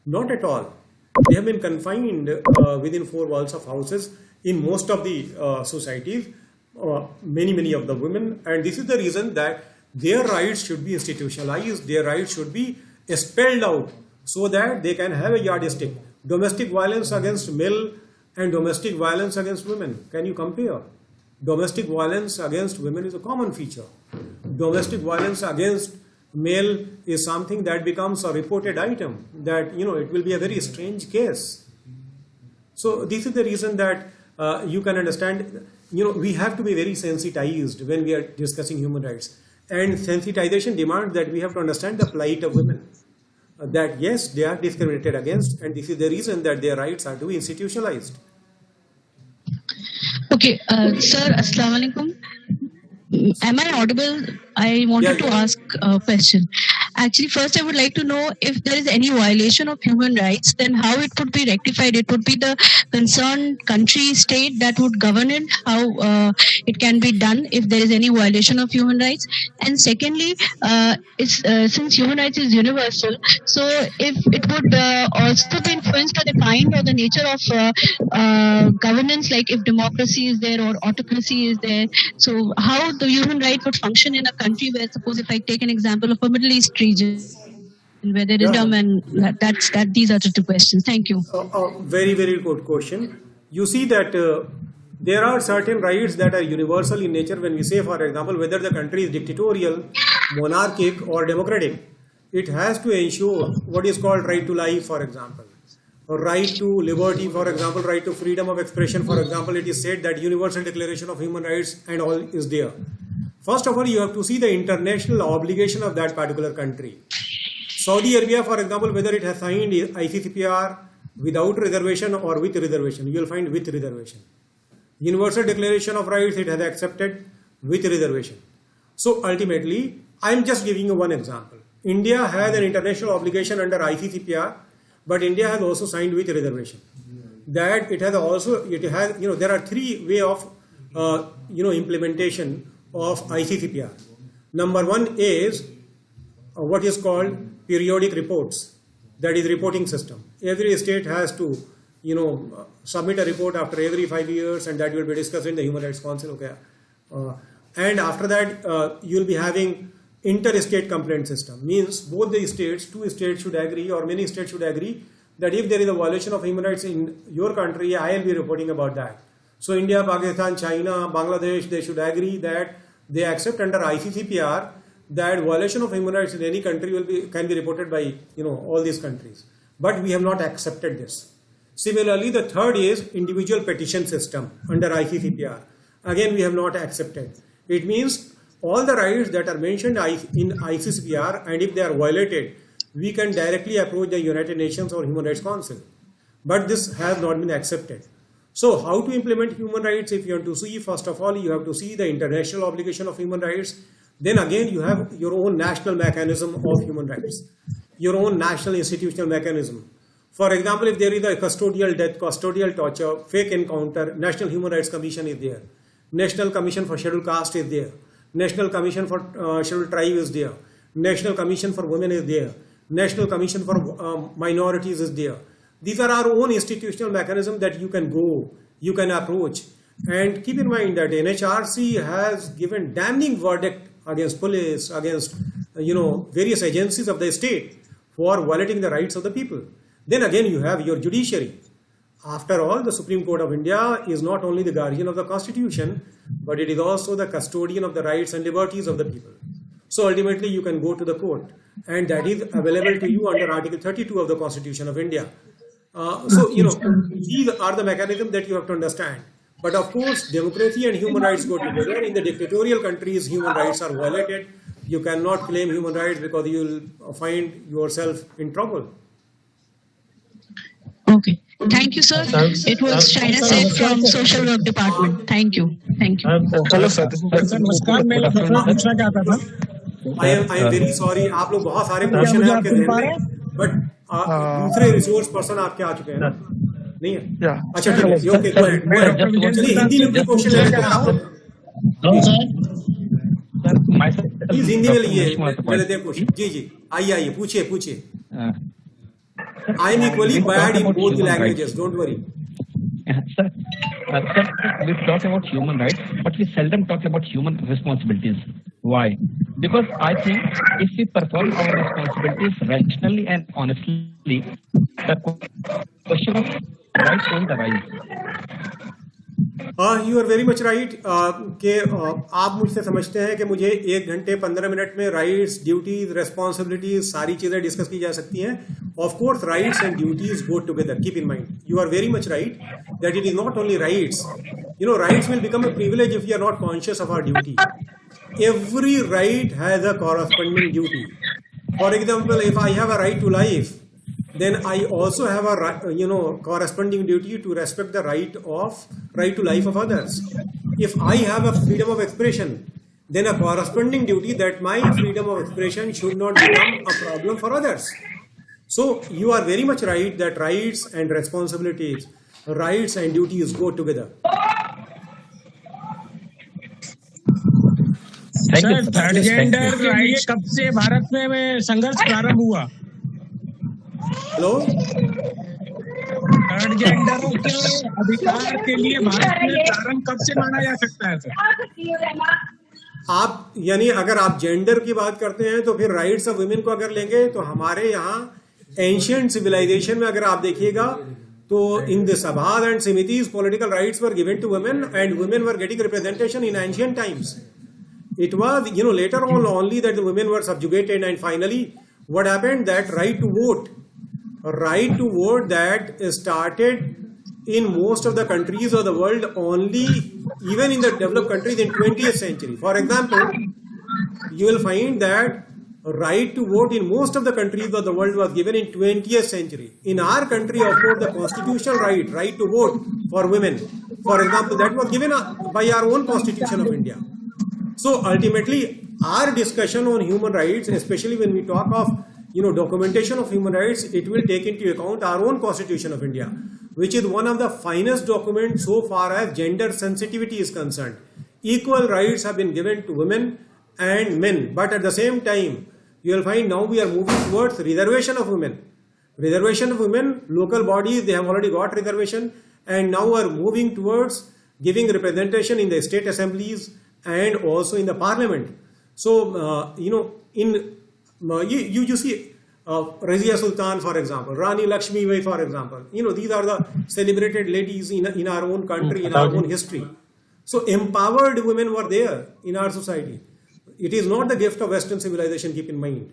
Not at all. They have been confined within four walls of houses in most of the societies. Many of the women, and this is the reason that their rights should be institutionalized. Their rights should be spelled out, so that they can have a yardstick. Domestic violence against male and domestic violence against women. Can you compare? Domestic violence against women is a common feature. Domestic violence against male is something that becomes a reported item, that, it will be a very strange case. So this is the reason that you can understand, we have to be very sensitized when we are discussing human rights. And sensitization demands that we have to understand the plight of women. That yes, they are discriminated against, and this is the reason that their rights are to be institutionalized. Okay, sir, Assalamu alaikum. Am I audible? I wanted to ask a question. Actually, first I would like to know if there is any violation of human rights, then how it would be rectified. It would be the concerned country, state that would govern it, how it can be done if there is any violation of human rights. And secondly, since human rights is universal, so if it would also be influenced by the kind or the nature of governance, like if democracy is there or autocracy is there, so how the human right would function in a country where, suppose if I take an example of a Middle East region where there is and these are the two questions. Thank you. Very, very good question. You see that there are certain rights that are universal in nature. When we say, for example, whether the country is dictatorial, monarchic or democratic, it has to ensure what is called right to life, for example, or right to liberty, for example, right to freedom of expression, for example. It is said that Universal Declaration of Human Rights and all is there. First of all, you have to see the international obligation of that particular country. Saudi Arabia, for example, whether it has signed ICCPR without reservation or with reservation, you will find with reservation. Universal Declaration of Rights, it has accepted with reservation. So ultimately, I am just giving you one example. India has an international obligation under ICCPR, but India has also signed with reservation. That it has, there are three ways of, implementation of ICCPR. Number one is what is called periodic reports, that is reporting system. Every state has to, submit a report after every 5 years, and that will be discussed in the Human Rights Council. Okay, and after that, you will be having interstate complaint system. Means both the states, two states should agree, or many states should agree that if there is a violation of human rights in your country, I will be reporting about that. So India, Pakistan, China, Bangladesh, they should agree that they accept under ICCPR that violation of human rights in any country can be reported by all these countries. But we have not accepted this. Similarly, the third is individual petition system under ICCPR. Again, we have not accepted. It means all the rights that are mentioned in ICCPR, and if they are violated, we can directly approach the United Nations or Human Rights Council. But this has not been accepted. So how to implement human rights? If you want to see, first of all, you have to see the international obligation of human rights. Then again, you have your own national mechanism of human rights, your own national institutional mechanism. For example, if there is a custodial death, custodial torture, fake encounter, National Human Rights Commission is there. National Commission for Scheduled Caste is there. National Commission for Scheduled Tribe is there. National Commission for Women is there. National Commission for Minorities is there. These are our own institutional mechanisms that you can go, you can approach. And keep in mind that NHRC has given damning verdict against police, against various agencies of the state for violating the rights of the people. Then again, you have your judiciary. After all, the Supreme Court of India is not only the guardian of the Constitution, but it is also the custodian of the rights and liberties of the people. So ultimately, you can go to the court, and that is available to you under Article 32 of the Constitution of India. These are the mechanisms that you have to understand. But of course, democracy and human rights go together. In the dictatorial countries, human rights are violated. You cannot claim human rights because you will find yourself in trouble. Okay. Thank you, sir. It was Shaina Said from Social Work Department. Thank you. Thank you. Hello, sir. This is I am very sorry. आप लोग बहुत सारे question हैं आपके ध्यान में, but दूसरे resource person आपके आ चुके हैं ना? नहीं है? अच्छा ठीक है. Okay, go ahead. चलिए हिंदी में क्वेश्चन है. प्लीज हिंदी में लिए लेते हैं क्वेश्चन. जी आइए पूछिए. I am equally bad in both the languages. Don't worry. Sir, we talk about human rights, but we seldom talk about human responsibilities. Why? Because I think if we perform our responsibilities rationally and honestly, the question of rights won't arise. You are very much right. कि आप मुझसे समझते हैं कि मुझे 1 घंटे 15 minute में rights, duties, responsibilities सारी चीजें डिस्कस की जा सकती हैं. Of course, rights and duties go together. Keep in mind, you are very much right that it is not only rights. Rights will become a privilege if we are not conscious of our duty. Every right has a corresponding duty. For example, if I have a right to life, then I also have a corresponding duty to respect the right to life of others. If I have a freedom of expression, then a corresponding duty that my freedom of expression should not become a problem for others. So you are very much right that rights and responsibilities, rights and duties go together. Sir third gender के लिए कब से भारत में संघर्ष प्रारंभ हुआ? Hello, third जेंडरों के अधिकार के लिए भारत में प्रारंभ कब से माना जा सकता है सर? आप यानी अगर आप जेंडर की बात करते हैं तो फिर राइट्स ऑफ वुमेन को अगर लेंगे तो हमारे यहाँ एंशियंट सिविलाइजेशन में अगर आप देखिएगा तो in the sabhas and samitis political rights were given to women and women were getting representation in ancient times. It was, later on only that the women were subjugated, and finally what happened, that right to vote that started in most of the countries of the world only, even in the developed countries in 20th century. For example, you will find that right to vote in most of the countries of the world was given in 20th century. In our country, of course, the constitutional right to vote for women, for example, that was given by our own Constitution of India. So ultimately, our discussion on human rights, especially when we talk of documentation of human rights, it will take into account our own Constitution of India, which is one of the finest documents so far as gender sensitivity is concerned. Equal rights have been given to women and men, but at the same time, you will find now we are moving towards reservation of women. Reservation of women, local bodies, they have already got reservation, and now are moving towards giving representation in the state assemblies and also in the parliament. So, you see Razia Sultan, for example, Rani Lakshmi Bai, for example. These are the celebrated ladies in our own country, in our own history. So, empowered women were there in our society. It is not the gift of Western civilization, keep in mind.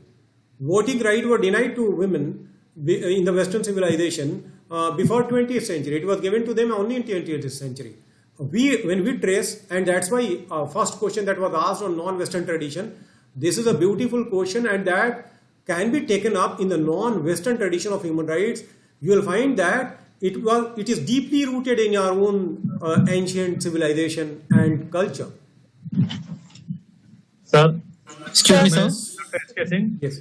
Voting right were denied to women in the Western civilization before 20th century. It was given to them only in 20th century. When we trace, and that's why first question that was asked on non-Western tradition, this is a beautiful question, and that can be taken up in the non-Western tradition of human rights. You will find that it is deeply rooted in our own ancient civilization and culture. Sir, excuse me, sir. Yes.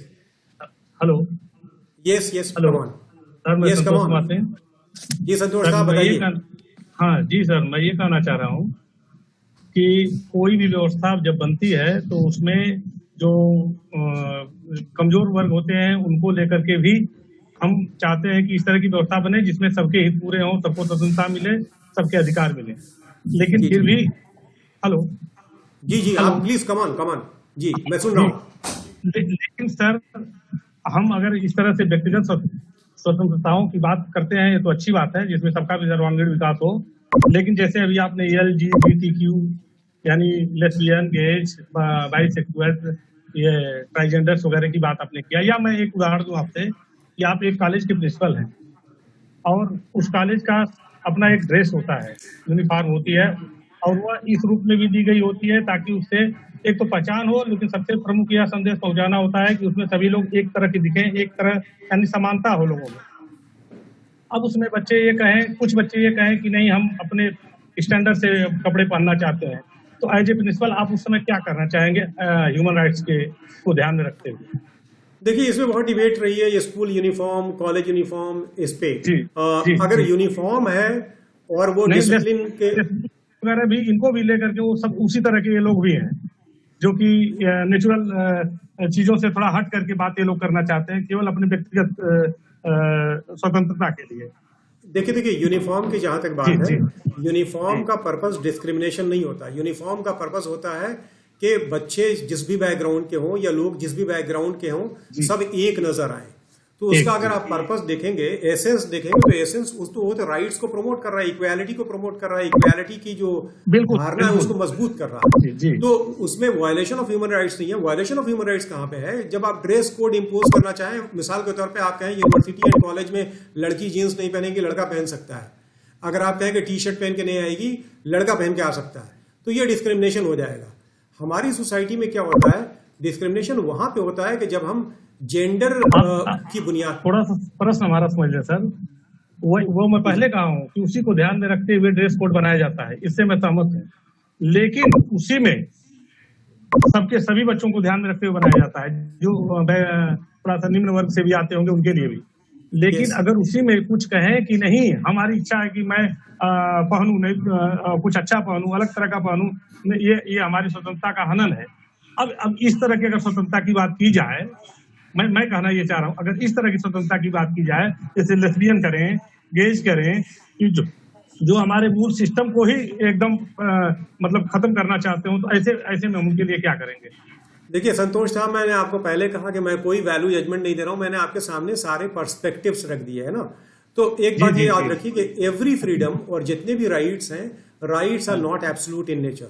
Hello. Yes. Hello. Come on. Sir, Yes, come on. जी संतोष साहब बताइए. हाँ जी sir, मैं ये कहना चाह रहा हूँ कि कोई भी व्यवस्था जब बनती है तो उसमें जो कमजोर वर्ग होते हैं उनको लेकर के भी हम चाहते हैं कि इस तरह की व्यवस्था बने जिसमें सबके हित पूरे हों, सबको स्वतंत्रता मिले, सबके अधिकार मिले. लेकिन फिर भी हेलो जी आप प्लीज कम ऑन जी मैं सुन रहा हूँ. लेकिन सर हम अगर इस तरह से व्यक्तिगत स्वतंत्रताओं की बात करते हैं ये तो अच्छी बात है जिसमें सबका भी सर्वांगीण विकास हो. लेकिन जैसे अभी आपने LGBTQ यानी लेस्बियन, गेज, बाइसेक्सुअल, ये ट्रांसजेंडर्स वगैरह की बात आपने किया, या मैं एक उदाहरण दूं आपसे कि आप एक कॉलेज के प्रिंसिपल हैं और उस कॉलेज का अपना एक ड्रेस होता है, यूनिफॉर्म होती है, और वह इस रूप में भी दी गई होती है ताकि उससे एक तो पहचान हो, लेकिन सबसे प्रमुख यह संदेश पहुंचाना होता है कि उसमें सभी लोग एक तरह के दिखें, एक तरह यानी समानता हो लोगों में. अब उसमें कुछ बच्चे ये कहें कि नहीं हम अपने स्टैंडर्ड से कपड़े पहनना चाहते हैं, तो एज ए प्रिंसिपल आप उस समय क्या करना चाहेंगे ह्यूमन राइट्स के को ध्यान में रखते हुए? देखिए इसमें बहुत डिबेट रही है, ये स्कूल यूनिफॉर्म, कॉलेज यूनिफॉर्म, इस पे अगर यूनिफॉर्म है और वो डिसिप्लिन के वगैरह भी इनको भी लेकर के वो सब उसी तरह के ये लोग भी हैं जो कि नेचुरल चीजों से थोड़ा हट करके बात ये लोग करना चाहते हैं केवल अपने व्यक्तिगत स्वतंत्रता के लिए. देखिए यूनिफॉर्म की जहां तक बात है, यूनिफॉर्म का पर्पस डिस्क्रिमिनेशन नहीं होता. यूनिफॉर्म का पर्पस होता है कि बच्चे जिस भी बैकग्राउंड के हों या लोग जिस भी बैकग्राउंड के हों, सब एक नजर आए. तो उसका अगर आप पर्पस देखेंगे, एसेंस देखेंगे, तो एसेंस वो तो राइट्स को प्रमोट कर रहा है, इक्वालिटी को प्रमोट कर रहा है, इक्वालिटी की जो धारणा है उसको मजबूत कर रहा है. तो उसमें वायलेशन ऑफ ह्यूमन राइट्स नहीं है. वायलेशन ऑफ ह्यूमन राइट्स कहाँ पे है? जब आप ड्रेस कोड इम्पोज करना चाहें, मिसाल के तौर पे आप कहें यूनिवर्सिटी एंड कॉलेज में लड़की जीन्स नहीं पहनेगी, लड़का पहन सकता है. अगर आप कहें कि टी शर्ट पहन के नहीं आएगी, लड़का पहन के आ सकता है, तो ये डिस्क्रिमिनेशन हो जाएगा. हमारी सोसाइटी में क्या होता है, डिस्क्रिमिनेशन वहां पे होता है कि जब हम जेंडर की बुनियाद. थोड़ा सा प्रश्न हमारा समझ लें सर, वो मैं पहले कहा हूं कि उसी को ध्यान में रखते हुए ड्रेस कोड बनाया जाता है, इससे मैं सहमत हूं. लेकिन उसी में सबके सभी बच्चों को ध्यान में रखते हुए बनाया जाता है, जो थोड़ा सा निम्न वर्ग से भी आते होंगे उनके लिए भी। लेकिन Yes. अगर उसी में कुछ कहें कि नहीं हमारी इच्छा है कि मैं पहनूं नहीं कुछ अच्छा पहनूं, अलग तरह का पहनूं, ये हमारी स्वतंत्रता का हनन है। अब इस तरह की अगर स्वतंत्रता की बात की जाए, मैं कहना ये चाह रहा हूँ, अगर इस तरह की स्वतंत्रता की बात की जाए, जैसे लेस्बियन करें, गेज करें, कि जो हमारे मूल सिस्टम को ही एकदम मतलब खत्म करना चाहते हो, तो ऐसे में हम उनके लिए क्या करेंगे? देखिए संतोष साहब, मैंने आपको पहले कहा कि मैं कोई वैल्यू जजमेंट नहीं दे रहा हूं, मैंने आपके सामने सारे पर्सपेक्टिव्स रख दिए है ना। तो एक बात ये याद रखिए कि एवरी फ्रीडम और जितने भी राइट्स हैं, rights are not absolute in nature.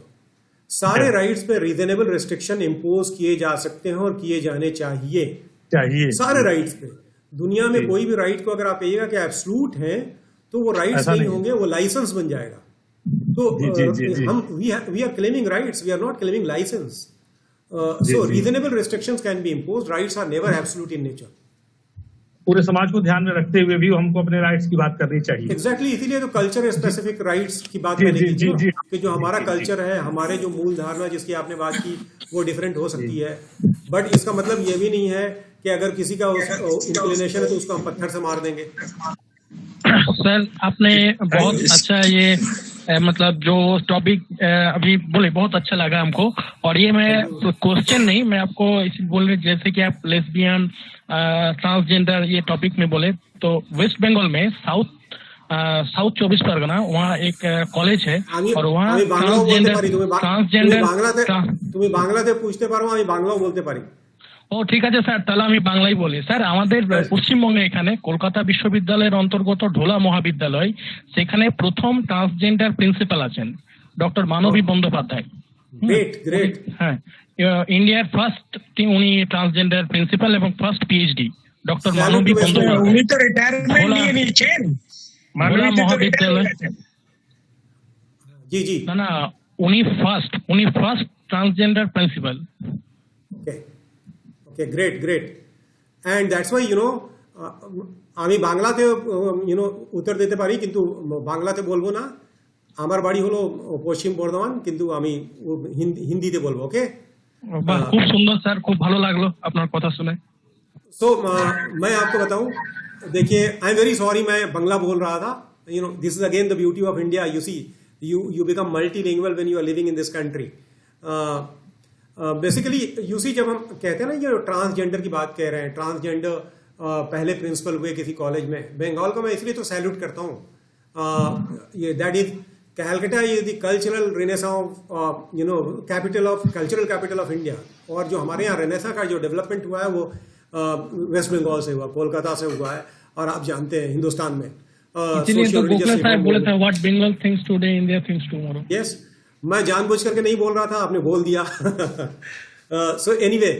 सारे राइट्स पे रीजनेबल रिस्ट्रिक्शन इम्पोज किए जा सकते हैं और किए जाने चाहिए सारे राइट्स पे। दुनिया में कोई भी राइट को अगर आप कहिएगा कि एब्सोल्यूट है तो वो राइट्स नहीं होंगे, वो लाइसेंस बन जाएगा। तो हम we are claiming rights, we are not claiming licence. So reasonable restrictions can be imposed. Rights are never absolute in nature. पूरे समाज को ध्यान में रखते हुए भी हमको अपने राइट्स की बात करनी चाहिए। Exactly, इसीलिए तो कल्चर स्पेसिफिक राइट्स की बात मैंने की थी कि जो हमारा कल्चर है, हमारे जो मूल धारणा जिसकी आपने बात की वो डिफरेंट हो सकती है, बट इसका मतलब ये भी नहीं है कि अगर किसी का इंक्लिनेशन है तो उसको हम पत्थर से मार देंगे। सर आपने बहुत अच्छा ये मतलब जो टॉपिक अभी बोले बहुत अच्छा लगा हमको। और ये मैं क्वेश्चन नहीं, मैं आपको इस बोल रहे जैसे कि आप लेस्बियन ट्रांसजेंडर ये टॉपिक में बोले, तो वेस्ट बंगाल में साउथ 24 परगना वहाँ एक कॉलेज है और वहाँ ट्रांसजेंडर তুমি বাংলাতে বুঝতে পারো, আমি বাংলাও বলতে পারি। ও ঠিক আছে স্যার, তাহলে আমি বাংলাই বলি। স্যার আমাদের পশ্চিমবঙ্গে এখানে কলকাতা বিশ্ববিদ্যালয়ের অন্তর্গত ঢোলা মহাবিদ্যালয়, সেখানে প্রথম ট্রান্সজেন্ডার প্রিন্সিপাল আছেন ডক্টর মানবী বন্দ্যোপাধ্যায়। গ্রেট। হ্যাঁ, ইন্ডিয়ার ফার্স্ট উনি ট্রান্সজেন্ডার প্রিন্সিপাল এবং ফার্স্ট পিএইচডি ডক্টর মানবী বন্দ্যোপাধ্যায়। উনি তো রিটায়ারমেন্ট নিয়ে নিয়েছেন ঢোলা মহাবিদ্যালয়। জি জি না উনি first transgender principal. Okay, great. And that's why আমি বাংলাতে উত্তর দিতে পারি, কিন্তু বাংলাতে বলবো না। আমার বাড়ি হলো পশ্চিম বর্ধমান, কিন্তু আমি হিন্দিতে বলবো। ওকে, খুব সুন্দর স্যার, খুব ভালো লাগলো আপনার কথা শুনে। So मैं आपको बताऊं, देखिए आई एम वेरी सॉरी, मैं बंगला बोल रहा था। This is again the beauty of India. You see you become multilingual when you are living in this country. Basically UC जब हम कहते हैं ना, ये ट्रांसजेंडर की बात कह रहे हैं, ट्रांसजेंडर पहले प्रिंसिपल हुए किसी कॉलेज में। बंगाल को मैं इसलिए तो सैल्यूट करता हूँ, ये that is Calcutta is the cultural Renaissance of cultural capital of India. और जो हमारे यहाँ रेनेसा का जो डेवलपमेंट हुआ है वो वेस्ट बंगाल से हुआ, कोलकाता से हुआ है, और आप जानते हैं हिंदुस्तान में यस, मैं जानबूझ करके नहीं बोल रहा था, आपने बोल दिया। सो एनीवे,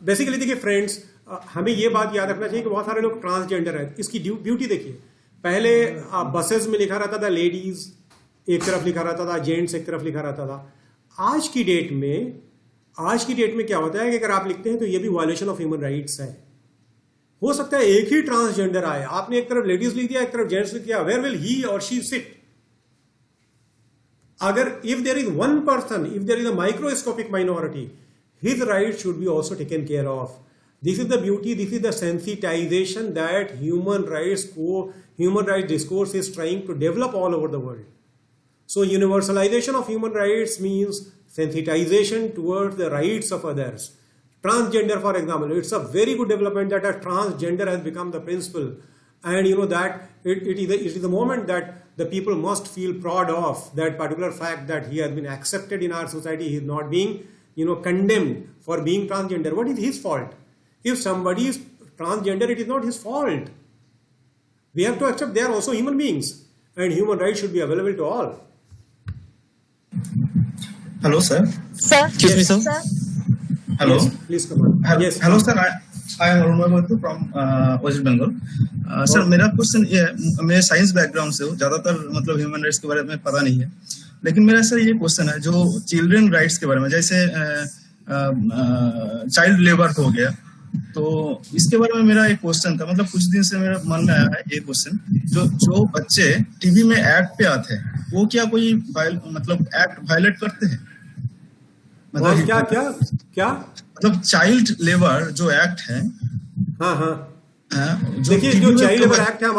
बेसिकली देखिए फ्रेंड्स, हमें ये बात याद रखना चाहिए कि बहुत सारे लोग ट्रांसजेंडर हैं। इसकी ब्यूटी देखिए, पहले बसेस में लिखा रहता था लेडीज एक तरफ लिखा रहता था, जेंट्स एक तरफ लिखा रहता था। आज की डेट में क्या होता है कि अगर आप लिखते हैं तो ये भी वायलेशन ऑफ ह्यूमन राइट्स है। हो सकता है एक ही ट्रांसजेंडर आए, आपने एक तरफ लेडीज लिख दिया, एक तरफ जेंट्स लिख दिया, वेयर विल ही और शी सिट? अगर if there is one person, if there is a microscopic minority, his rights should be also taken care of. This is the beauty, this is the sensitization that human rights discourse is trying to develop all over the world. So universalization of human rights means sensitization towards the rights of others. Transgender, for example, it's a very good development that a transgender has become the principal, and that it is the moment that the people must feel proud of that particular fact that he has been accepted in our society. He is not being condemned for being transgender. What is his fault? If somebody is transgender, it is not his fault. We have to accept they are also human beings, and human rights should be available to all. Hello, sir. Excuse me, sir. Hello. Yes, please come on. Yes. Hello, sir. I am Aruna Bhattu from West Bengal. Sir मेरा question ये है, मैं science background से हूँ, ज्यादातर मतलब human rights के बारे में पता नहीं है, लेकिन मेरा सर ये क्वेश्चन है जो चिल्ड्रन राइट्स के बारे में, जैसे चाइल्ड लेबर हो गया, तो इसके बारे में मेरा एक क्वेश्चन था। मतलब कुछ दिन से मेरे मन में आया है ये क्वेश्चन, जो बच्चे टीवी में एड पे आते हैं वो क्या कोई एक्ट वायलेट करते हैं? और क्या क्या क्या मतलब चाइल्ड लेबर जो एक्ट है, हाँ हाँ जो देखिए, टीवी जो में चाइल्ड लेबर cover- एक्ट है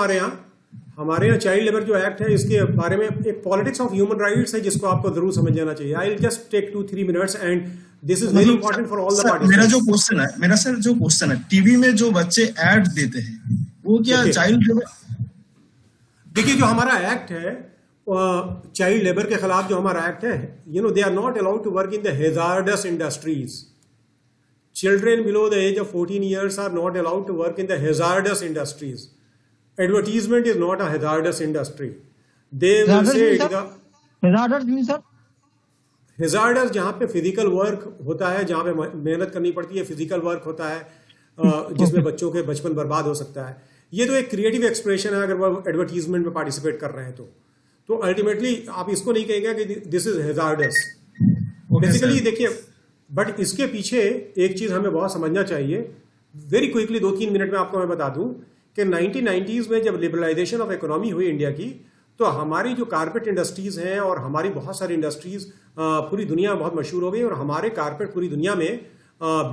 हमारे यहाँ चाइल्ड लेबर जो एक्ट है, इसके बारे में एक पॉलिटिक्स ऑफ ह्यूमन राइट्स है जिसको आपको जरूर समझ जाना चाहिए. I will just take 2-3 minutes and this is very important for all the sir, मेरा जो क्वेश्चन है, टीवी में जो बच्चे ऐड देते हैं वो क्या Okay. Child labour? देखिए, जो हमारा एक्ट है चाइल्ड लेबर के खिलाफ जो हमारा एक्ट है, they are not allowed to work in the hazardous industries. Children below the age of 14 years are not allowed to work in the hazardous industries. Advertisement is not a hazardous industry. They will say it is a hazardous जहाँ पे physical work होता है, जहाँ पे मेहनत करनी पड़ती है, फिजिकल वर्क होता है, जिसमें बच्चों के बचपन बर्बाद हो सकता है. ये तो एक क्रिएटिव एक्सप्रेशन है अगर वो एडवर्टीजमेंट में पार्टिसिपेट कर रहे हैं तो अल्टीमेटली आप इसको नहीं कहेंगे कि दिस इज हैजार्डस. बेसिकली देखिए, बट इसके पीछे एक चीज हमें बहुत समझना चाहिए. वेरी क्विकली 2-3 मिनट में आपको मैं बता दूं कि 1990s में जब लिबरलाइजेशन ऑफ इकोनॉमी हुई इंडिया की, तो हमारी जो कारपेट इंडस्ट्रीज हैं और हमारी बहुत सारी इंडस्ट्रीज पूरी दुनिया में बहुत मशहूर हो गई और हमारे कारपेट पूरी दुनिया में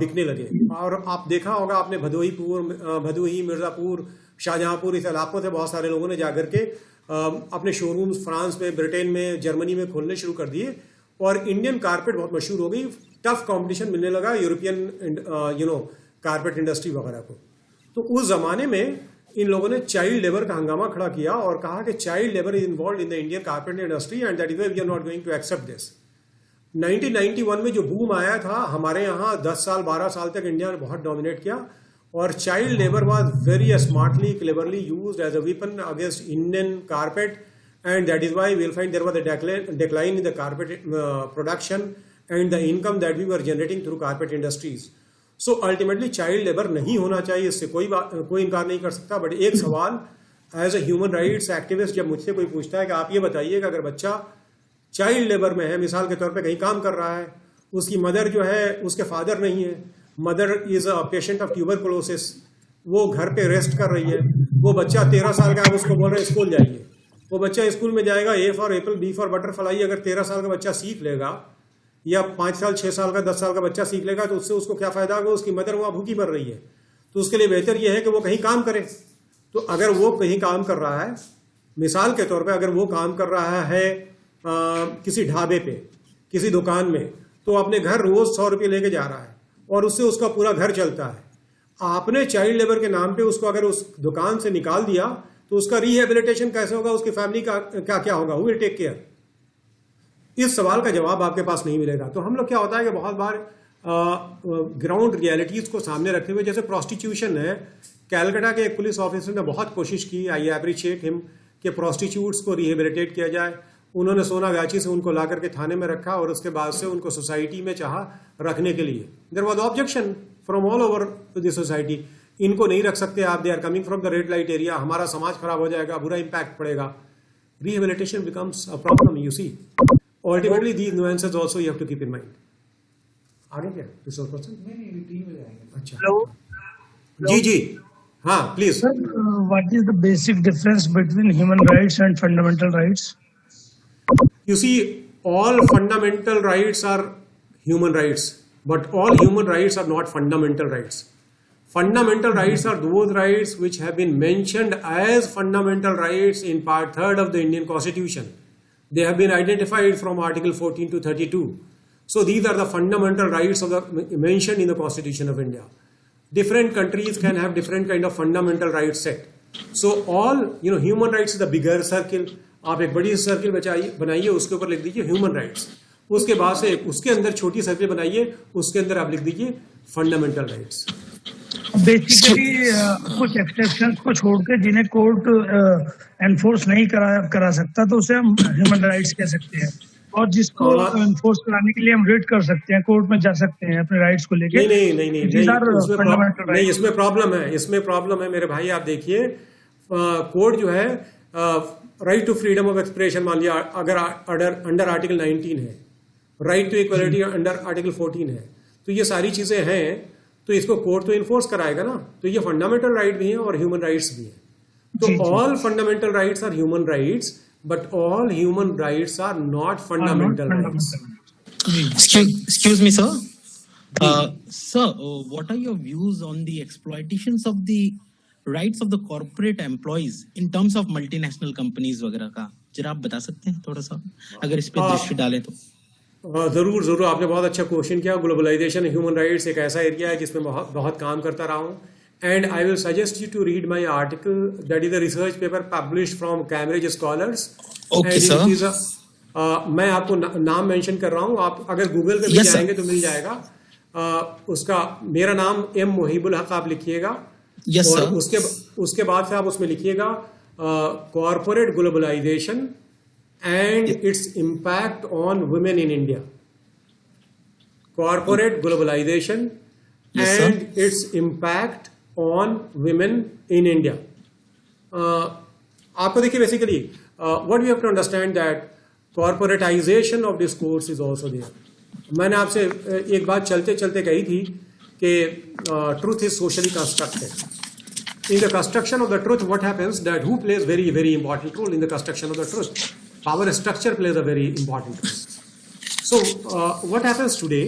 बिकने लगे. और आप देखा होगा आपने भदोही, मिर्जापुर, शाहजहांपुर, इस इलाकों से बहुत सारे लोगों ने जाकर के अपने शोरूम्स फ्रांस में, ब्रिटेन में, जर्मनी में खोलने शुरू कर दिए और इंडियन कारपेट बहुत मशहूर हो गई. टफ कंपटीशन मिलने लगा यूरोपियन कारपेट इंडस्ट्री वगैरह को. तो उस जमाने में इन लोगों ने चाइल्ड लेबर का हंगामा खड़ा किया और कहा कि child labour is involve in the Indian carpet industry and that is why we are not going to accept this. 1991 में जो बूम आया था, हमारे यहाँ 10 साल 12 साल तक इंडिया ने बहुत डोमिनेट किया और child labour was very smartly, cleverly used as a weapon against Indian carpet, and that is why we'll find there was a decline in the carpet production and the income that we were generating through carpet industries. So ultimately child labor नहीं होना चाहिए, इससे कोई इनकार नहीं कर सकता. But एक सवाल as a human rights activist जब मुझसे कोई पूछता है कि आप ये बताइए कि अगर बच्चा चाइल्ड लेबर में है, मिसाल के तौर पे कहीं काम कर रहा है, उसकी मदर जो है, उसके फादर नहीं है, mother is a patient of tuberculosis, वो घर पे रेस्ट कर रही है, वो बच्चा 13 साल का है, उसको बोल रहे हैं स्कूल जाइए, वो बच्चा स्कूल में जाएगा, A for apple, B for butterfly अगर 13 साल का बच्चा सीख लेगा या 5 साल 6 साल का 10 साल का बच्चा सीख लेगा तो उससे उसको क्या फायदा होगा? उसकी मदर वहाँ भूखी मर रही है. तो उसके लिए बेहतर यह है कि वो कहीं काम करे. तो अगर वो कहीं काम कर रहा है, मिसाल के तौर पे अगर वो काम कर रहा है किसी ढाबे पे, किसी दुकान में, तो अपने घर रोज 100 रुपये लेके जा रहा है और उससे उसका पूरा घर चलता है. आपने चाइल्ड लेबर के नाम पे उसको अगर उस दुकान से निकाल दिया तो उसका रिहेबिलिटेशन कैसे होगा? उसकी फैमिली का क्या होगा? Who will take care? इस सवाल का जवाब आपके पास नहीं मिलेगा. तो हम लोग क्या होता है कि बहुत बार ग्राउंड रियलिटीज को सामने रखते हुए, जैसे प्रोस्टिट्यूशन है, कैलकाटा के एक पुलिस ऑफिसर ने बहुत कोशिश की, आई अप्रिशिएट हिम, कि प्रोस्टिट्यूट्स को रिहेबिलिटेट किया जाए. उन्होंने सोनागाची से उनको ला करके थाने में रखा और उसके बाद से उनको सोसाइटी में चाहा रखने के लिए. There was objection from all over the society. इनको नहीं रख सकते आप, they are coming from the red light area, हमारा समाज खराब हो जाएगा, बुरा इंपैक्ट पड़ेगा. Rehabilitation becomes a problem, you see. Ultimately these nuances also you have to keep in mind. आगे क्या दूसरा क्वेश्चन? अच्छा जी हाँ please. Sir, what is the basic difference between human rights and fundamental rights? You see, all fundamental rights are human rights, but all human rights are not fundamental rights. Fundamental rights are those rights which have been mentioned as fundamental rights in Part 3rd of the Indian Constitution. They have been identified from Article 14 to 32. So these are the fundamental rights mentioned in the Constitution of India. Different countries can have different kind of fundamental rights set. So all, human rights is the bigger circle. आप एक बड़ी circle बनाइए, उसके ऊपर लिख दीजिए human rights. उसके बाद से उसके अंदर छोटी सर्किल बनाइए, उसके अंदर आप लिख दीजिए फंडामेंटल राइट्स. बेसिकली कुछ एक्सेप्शंस को छोड़ के जिन्हें कोर्ट एनफोर्स नहीं करा सकता तो उसे हम ह्यूमन राइट्स कह सकते हैं, और जिसको एनफोर्स कराने के लिए हम रेड कर सकते हैं, कोर्ट में जा सकते हैं अपने राइट्स को लेके. नहीं, इसमें प्रॉब्लम है मेरे भाई. आप देखिए, कोर्ट जो है right to freedom of expression मान लिया अगर अंडर आर्टिकल 19 है, right to equality under article 14 है, तो ये सारी चीजें हैं, तो इसको कोर्ट तो इन्फोर्स कराएगा ना. तो ये फंडामेंटल राइट भी है और ह्यूमन राइट्स भी है. तो all fundamental rights are human rights, but all human rights are not fundamental rights. Excuse me, sir. Sir, what are your views on the exploitations of the rights of the corporate employees in terms of multinational companies वगैरह का? जरा आप बता सकते हैं थोड़ा सा, अगर इस पे दृष्टि डालें तो. जरूर जरूर, आपने बहुत अच्छा क्वेश्चन किया. ग्लोबलाइजेशन, ह्यूमन राइट्स एक ऐसा एरिया है जिसमें बहुत काम करता रहा हूँ. And I will suggest you to read my article that is a research paper published from Cambridge scholars. Okay sir. मैं आपको नाम मेंशन कर रहा हूँ, आप अगर गूगल पे भी जाएंगे तो मिल जाएगा. उसका मेरा नाम एम मोहिबुल हक आप लिखिएगा. यस और सर. उसके बाद से आप उसमें लिखिएगा corporate globalisation and its impact on women in India. Corporate globalization and its impact on women in India. आपको देखिए basically what you have to understand that corporatization of discourse is also there. मैंने आपसे एक बात चलते चलते कही थी कि truth is socially constructed. In the construction of the truth, what happens that who plays very very important role in the construction of the truth? Power structure plays a very important role. So what happens today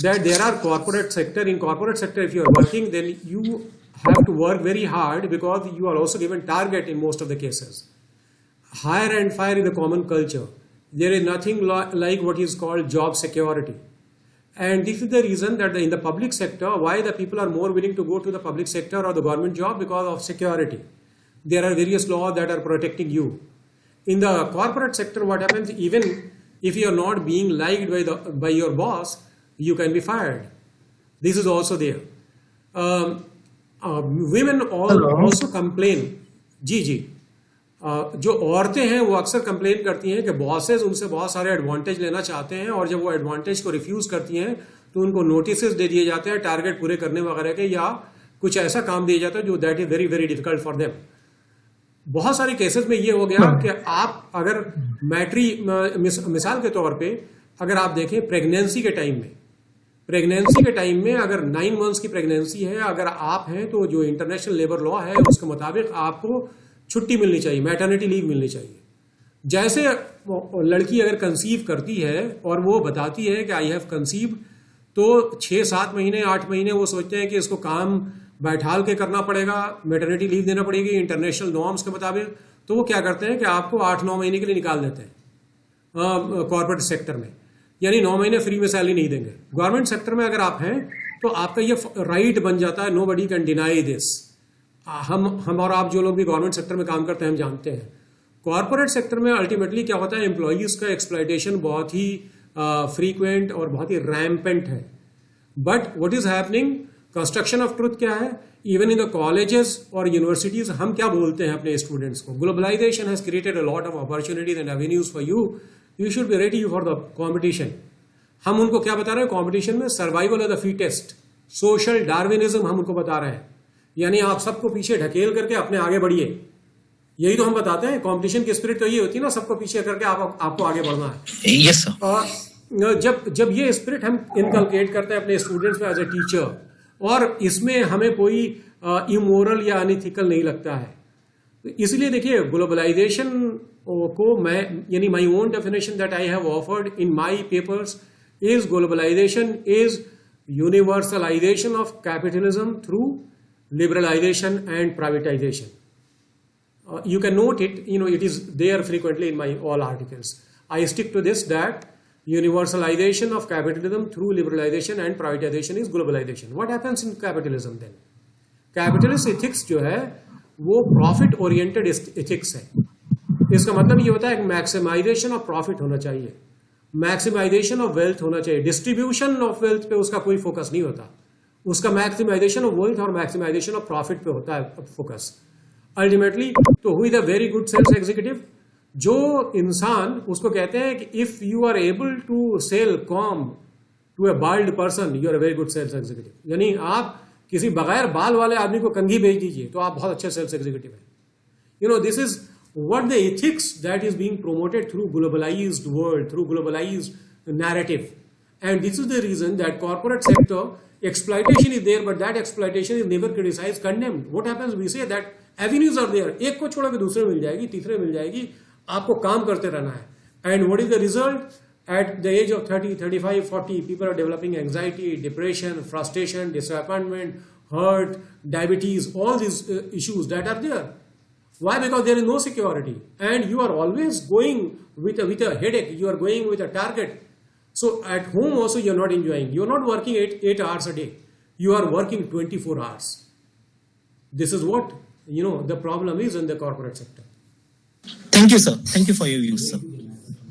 that there are corporate sector. In corporate sector, if you are working, then you have to work very hard because you are also given target in most of the cases. Hire and fire is a common culture. There is nothing like what is called job security. And this is the reason that in the public sector, why the people are more willing to go to the public sector or the government job, because of security. There are various laws that are protecting you. In the corporate sector, what happens, even if you are not being liked by your boss, you can be fired. This is also there. Women also complain. जी जी. जो औरतें हैं वो अक्सर complain करती हैं कि bosses उनसे बहुत सारे एडवांटेज लेना चाहते हैं, और जब वो एडवांटेज को रिफ्यूज करती हैं तो उनको नोटिस दे दिए जाते हैं टारगेट पूरे करने वगैरह के, या कुछ ऐसा काम दिया जाता है जो that is very very difficult for them. बहुत सारे केसेस में ये हो गया कि आप अगर मिसाल के तौर पे अगर आप देखें प्रेगनेंसी के टाइम में अगर 9 months की प्रेगनेंसी है, अगर आप हैं तो जो इंटरनेशनल लेबर लॉ है उसके मुताबिक आपको छुट्टी मिलनी चाहिए, मैटरनिटी लीव मिलनी चाहिए. जैसे लड़की अगर कंसीव करती है और वो बताती है कि आई हैव कंसीव, तो 6-7 महीने 8 महीने वो सोचते हैं कि इसको काम बैठाल के करना पड़ेगा, मैटरनिटी लीव देना पड़ेगी इंटरनेशनल नॉर्म्स के मुताबिक. तो वो क्या करते हैं कि आपको 8-9 महीने के लिए निकाल देते हैं कॉर्पोरेट सेक्टर में, यानी 9 महीने फ्री में सैलरी नहीं देंगे. गवर्नमेंट सेक्टर में अगर आप हैं तो आपका ये राइट बन जाता है. Nobody can deny this. हम और आप जो लोग भी गवर्नमेंट सेक्टर में काम करते हैं हम जानते हैं. कॉर्पोरेट सेक्टर में अल्टीमेटली क्या होता है, एम्प्लॉयज का एक्सप्लॉयटेशन बहुत ही फ्रीक्वेंट और बहुत ही रैम्पेंट है. But what is happening, construction of truth क्या है, इवन इन द कॉलेजेस और यूनिवर्सिटीज हम क्या बोलते हैं अपने स्टूडेंट्स को, globalisation has created a lot of opportunities and avenues for you. You should be ready for the competition. हम उनको क्या बता रहे हैं कॉम्पिटिशन में, survival of the fittest, social Darwinism हम उनको बता रहे हैं, यानी आप सबको पीछे ढकेल करके अपने आगे बढ़िए. यही तो हम बताते हैं. कंपटीशन की स्पिरिट तो ये होती है ना, सबको पीछे करके आपको आगे बढ़ना है. Yes sir. जब ये स्पिरिट हम इनकलकेट करते हैं अपने स्टूडेंट्स में एज ए टीचर, और इसमें हमें कोई इमोरल या अनइथिकल नहीं लगता है. इसलिए देखिए ग्लोबलाइजेशन को मैं, यानी my own definition that I have offered in my papers is globalisation is universalisation of capitalism through liberalization and privatization. You can note it, it is there frequently in my all articles. I stick to this, that universalization of capitalism through liberalization and privatization is globalization. What happens in capitalism then? Capitalist ethics जो है वो profit oriented ethics है. इसका मतलब ये होता है कि maximization of profit होना चाहिए, maximization of wealth होना चाहिए. Distribution of wealth पे उसका कोई focus नहीं होता, उसका मैक्सिमाइजेशन ऑफ वेल्थ और मैक्सिमाइजेशन ऑफ प्रॉफिट पे होता है फोकस अल्टीमेटली. तो who is a very good sales executive, जो इंसान, उसको कहते हैं कि if you are able to sell comb to a bald person, you are a very good sales executive. यानी आप किसी बगैर बाल वाले आदमी को कंघी भेज दीजिए तो आप बहुत अच्छे सेल्स एग्जीक्यूटिव हैं. This is what the ethics that is being promoted through globalised world, through globalised narrative. And this is the reason that corporate sector exploitation is there, but that exploitation is never criticized, condemned. What happens, we say that avenues are there. एक को छोड़ के दूसरे मिल जाएगी, तीसरे मिल जाएगी, आपको काम करते रहना है. And what is the result? At the age of 30, 35, 40, people are developing anxiety, depression, frustration, disappointment, hurt, diabetes, all these issues that are there. Why? Because there is no security, and you are always going with a headache. You are going with a target. So at home also you are not enjoying. You are not working 8 hours a day. You are working 24 hours. This is what the problem is in the corporate sector. Thank you, sir. Thank you for your views, sir.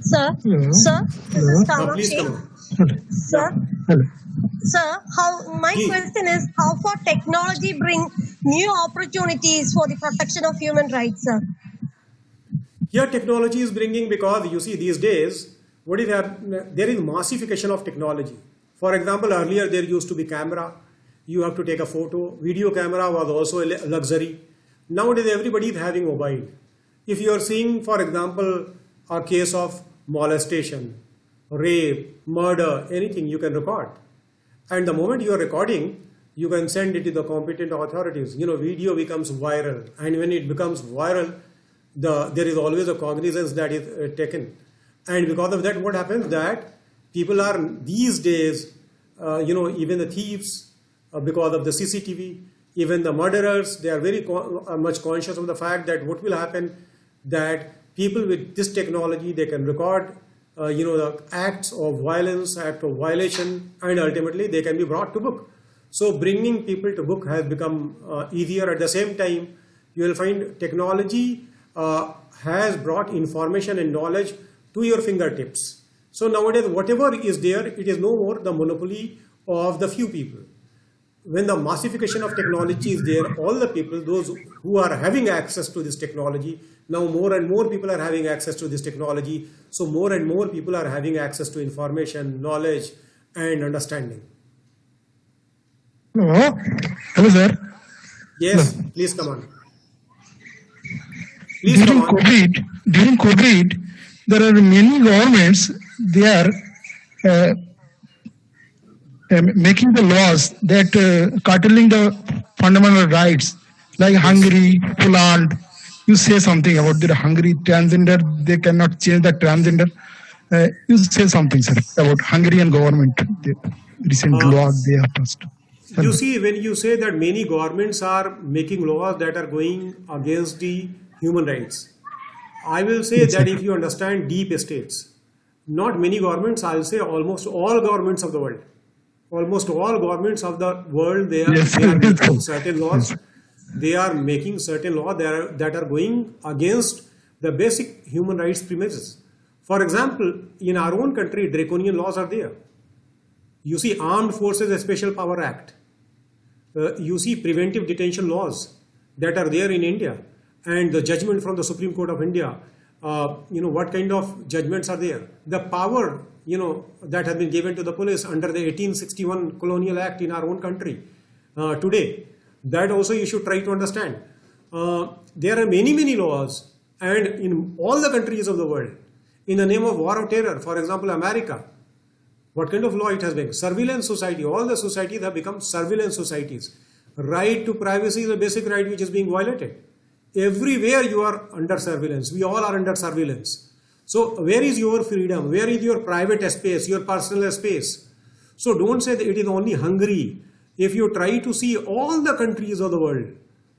Sir, this is Please Kamakshi. come on. Sir, my question is how far technology bring new opportunities for the protection of human rights, sir? Here technology is bringing, because you see these days, what is happening? There is massification of technology. For example, earlier there used to be camera. You have to take a photo. Video camera was also a luxury. Nowadays everybody is having mobile. If you are seeing, for example, a case of molestation, rape, murder, anything, you can record. And the moment you are recording, you can send it to the competent authorities. Video becomes viral. And when it becomes viral, there is always a cognizance that is taken. And because of that, what happens? That people are these days, even the thieves, because of the CCTV, even the murderers, they are very much conscious of the fact that what will happen, that people with this technology, they can record, the acts of violence, act of violation, and ultimately they can be brought to book. So bringing people to book has become easier. At the same time, you will find technology has brought information and knowledge to your fingertips. So nowadays, whatever is there, it is no more the monopoly of the few people. When the massification of technology is there, all the people, those who are having access to this technology, now more and more people are having access to this technology. So more and more people are having access to information, knowledge, and understanding. Hello, sir. Yes, please come on. During COVID, there are many governments, they are making the laws that curtailing the fundamental rights, like Hungary, Poland. You say something about the Hungary transgender, they cannot change the transgender. You say something, sir, about Hungarian government, the recent law they have passed. You see, when you say that many governments are making laws that are going against the human rights, I will say that if you understand deep states, not many governments, I'll say almost all governments of the world. Almost all governments of the world, they are making certain laws. They are making certain laws that are going against the basic human rights premises. For example, in our own country, draconian laws are there. You see Armed Forces Special Power Act. You see preventive detention laws that are there in India. And the judgment from the Supreme Court of India, what kind of judgments are there? The power, that has been given to the police under the 1861 Colonial Act in our own country today. That also you should try to understand. There are many, many laws, and in all the countries of the world, in the name of war or terror, for example, America, what kind of law it has been? Surveillance society. All the societies have become surveillance societies. Right to privacy is a basic right which is being violated. Everywhere you are under surveillance. We all are under surveillance. So where is your freedom? Where is your private space, your personal space? So don't say that it is only Hungary. If you try to see all the countries of the world,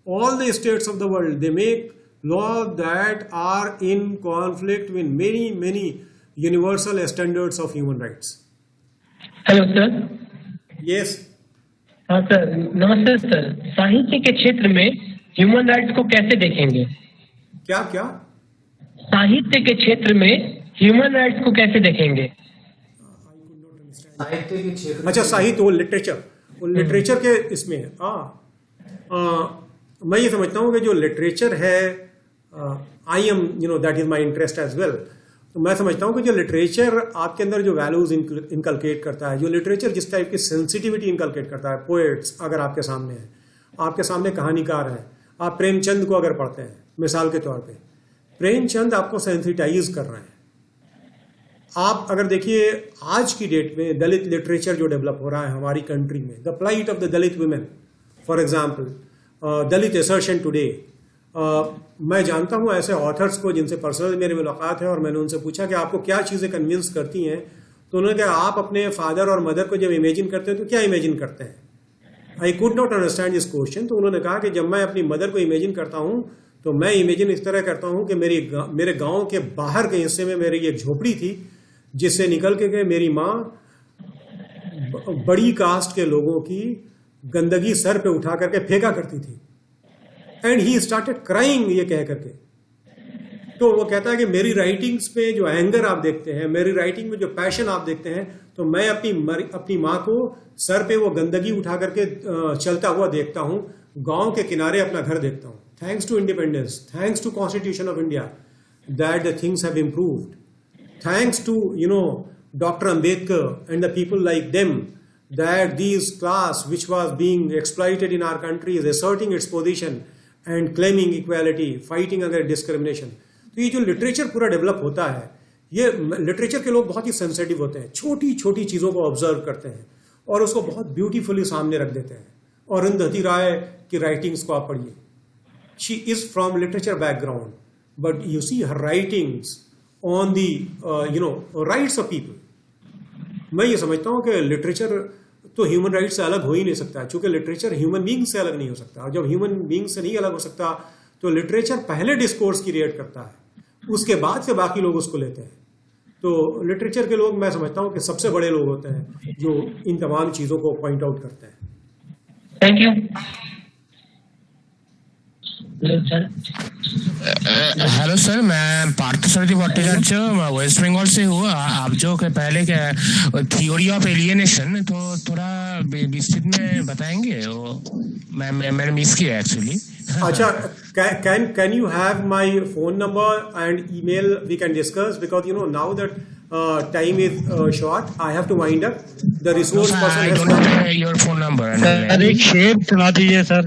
all the states of the world, they make laws that are in conflict with many, many universal standards of human rights. Hello sir. Yes. हाँ sir, नमस्ते sir. साहित्य के क्षेत्र में human rights को कैसे देखेंगे? क्या? साहित्य के क्षेत्र में ह्यूमन राइट्स को कैसे देखेंगे? साहित्य के क्षेत्र. अच्छा, साहित्य वो लिटरेचर के इसमें मैं ये समझता हूँ कि जो लिटरेचर है, I am that is my interest as well. तो मैं समझता हूँ कि जो लिटरेचर आपके अंदर जो वैल्यूज इनकलकेट करता है, जो लिटरेचर जिस टाइप की सेंसिटिविटी इनकलकेट करता है, पोएट्स अगर आपके सामने है, आपके सामने कहानीकार है, आप प्रेमचंद को अगर पढ़ते हैं मिसाल के तौर पे, प्रेमचंद आपको सेंसिटाइज कर रहे हैं. आप अगर देखिए आज की डेट में दलित लिटरेचर जो डेवलप हो रहा है हमारी कंट्री में, the plight of the Dalit women, for example Dalit assertion today, मैं जानता हूं ऐसे ऑथर्स को जिनसे पर्सनल मेरी मुलाकात है, और मैंने उनसे पूछा कि आपको क्या चीज़ें कन्विंस करती हैं, तो उन्होंने कहा आप अपने फादर और मदर को जब इमेजिन करते हैं तो क्या इमेजिन करते हैं? I could not understand this question. तो उन्होंने कहा कि जब मैं अपनी मदर को इमेजिन करता हूं तो मैं इमेजिन इस तरह करता हूं कि मेरे गांव के बाहर के हिस्से में मेरी एक झोपड़ी थी, जिससे निकल के मेरी माँ बड़ी कास्ट के लोगों की गंदगी सर पे उठा करके फेंका करती थी। एंड ही स्टार्टेड क्राइंग, ये कह करके। तो वो कहता है कि मेरी राइटिंग्स पे जो एंगर आप देखते हैं, मेरी राइटिंग में जो पैशन आप देखते हैं, तो मैं अपनी माँ को सर पे वो गंदगी उठा करके चलता हुआ देखता हूँ, गांव के किनारे अपना घर देखता हूँ। Thanks to independence, thanks to constitution of India, that the things have improved, thanks to Dr. Ambedkar and the people like them, that these class which was being exploited in our country is asserting its position and claiming equality, fighting against discrimination. तो ये जो literature पूरा develop होता है, ये literature के लोग बहुत ही सेंसिटिव होते हैं, छोटी छोटी चीज़ों को ऑब्जर्व करते हैं और उसको बहुत ब्यूटीफुली सामने रख देते हैं। और अरुंधति राय की राइटिंग्स को आप पढ़िए, she is from literature background, but you see her writings on the rights of people. मैं ये समझता हूँ कि लिटरेचर तो ह्यूमन राइट्स से अलग हो ही नहीं सकता, क्योंकि लिटरेचर ह्यूमन बींग से अलग नहीं हो सकता, और जब ह्यूमन बींग से नहीं अलग हो सकता तो लिटरेचर पहले डिस्कोर्स क्रिएट करता है, उसके बाद से बाकी लोग उसको लेते हैं। तो लिटरेचर के लोग, मैं समझता हूँ कि सबसे बड़े लोग होते हैं जो इन तमाम चीज़ों को पॉइंट आउट करते हैं। Thank you. हेलो सर, मैं पार्थसारथी भट्टाचार्य वेस्ट बंगाल से हूँ। आप जो पहले थ्योरी ऑफ एलियनेशन तो थोड़ा विस्तृत में बताएंगे? मैंने मिस किया एक्चुअली। अच्छा, can you have my phone number and email? We can discuss, because now that time is short, I have to wind up. The resource person I don't have your phone number. Sir एक शेर सुना दीजिए sir.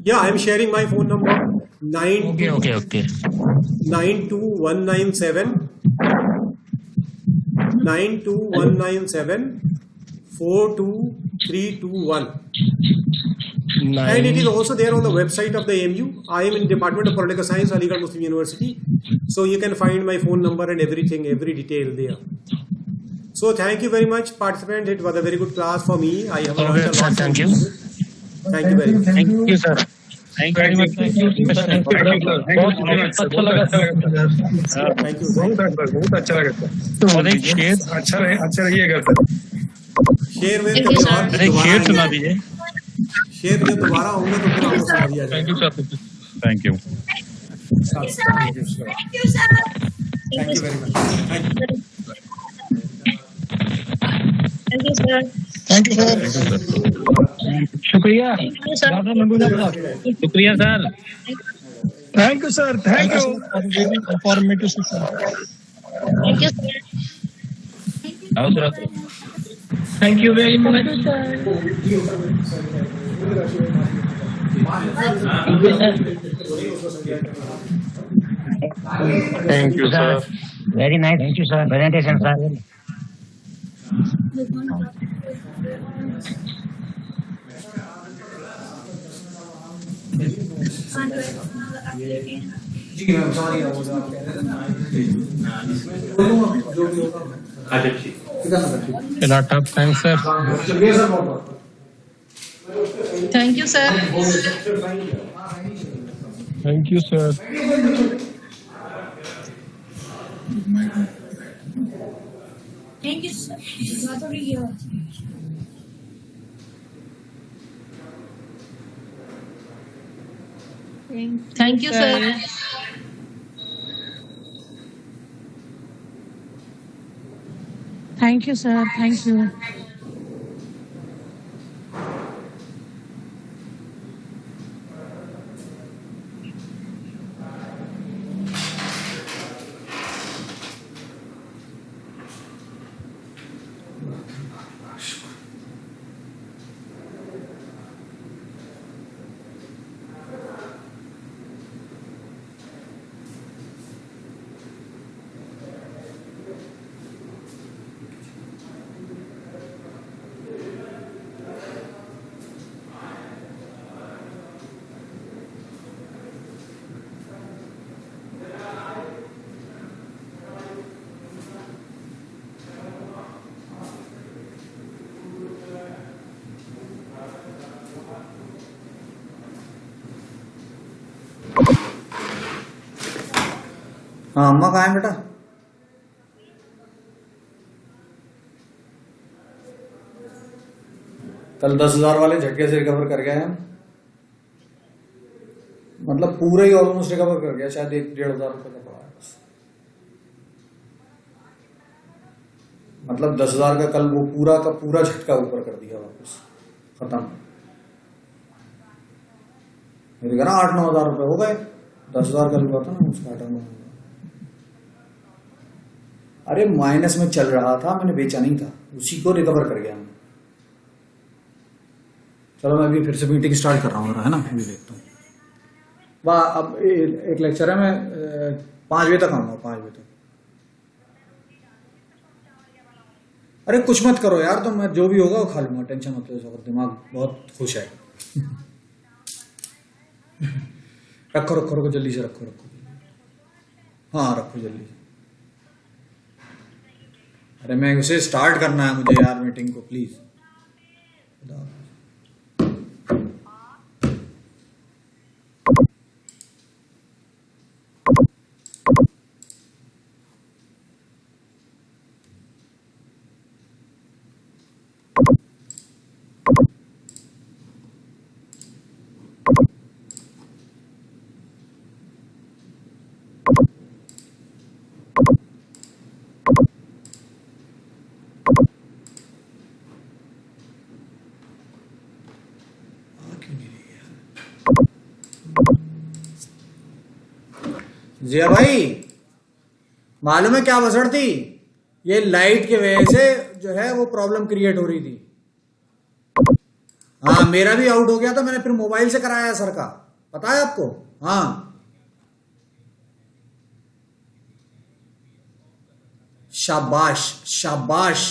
Yeah, I am sharing my phone number. Okay. 92197 42321. And it is also there on the website of the AMU. I am in Department of Political Science, Aligarh Muslim University. So you can find my phone number and everything, every detail there. So thank you very much, participants. It was a very good class for me. I have learned a lot. Thank you. Thank you very much. Thank you sir। Thank you very much. बहुत अच्छा लगा sir. बहुत अच्छा लगा sir. और एक शेर अच्छा रहिएगा सर। शेर में एक शेर सुना दीजिए। शेर जब दोबारा होंगे तो फिर आपको सुना दिया जाएगा। Thank you sir. Thank you. Thank you, sir. Thank you very much. Thank you. Thank you, sir. Thank you sir. शुक्रिया। शुक्रिया सर। Thank you sir. Thank you. Very informative session. Thank you, sir. Thank you very much. Thank you sir. Very nice. Thank you sir. Presentation sir. जी ma'am, sorry वो जो आप कह रहे थे ना, जो भी होगा। अच्छा ठीक। Lot of thanks sir. Thank you, sir. Thank you sir. Thank you, sir. That's already here. Thank you, sir. Thank you, sir. Thank you. हाँ अम्मा कहाँ है बेटा? कल 10,000 वाले झटके से रिकवर कर गए हम, मतलब पूरा ही ऑलमोस्ट रिकवर कर गया, शायद 1-1,500 रुपये का पड़ा है बस। मतलब 10,000 का कल वो पूरा का पूरा झटका ऊपर कर दिया वापस, खत्म। मेरे घर 8-9 हज़ार रुपये हो गए, 10,000 कल हुआ था ना उसका आटा में। अरे माइनस में चल रहा था, मैंने बेचा नहीं था, उसी को रिकवर कर गया मैं। चलो मैं अभी फिर से मीटिंग स्टार्ट कर रहा हूँ, है ना, अभी देखता हूँ। वाह, अब एक लेक्चर है, मैं 5 बजे तक आऊंगा, 5 बजे तक। अरे कुछ मत करो यार, तो मैं जो भी होगा वो खा लूंगा, टेंशन मत लो, दिमाग बहुत खुश है। रखो रखो रखो, जल्दी से रखो रखो, हाँ रखो जल्दी। अरे मैं उसे स्टार्ट करना है मुझे यार मीटिंग को, प्लीज। जिया भाई, मालूम है क्या बसड़ थी? ये लाइट के वजह से जो है वो प्रॉब्लम क्रिएट हो रही थी। हाँ मेरा भी आउट हो गया था, मैंने फिर मोबाइल से कराया सर का, पता है आपको? हाँ शाबाश शाबाश।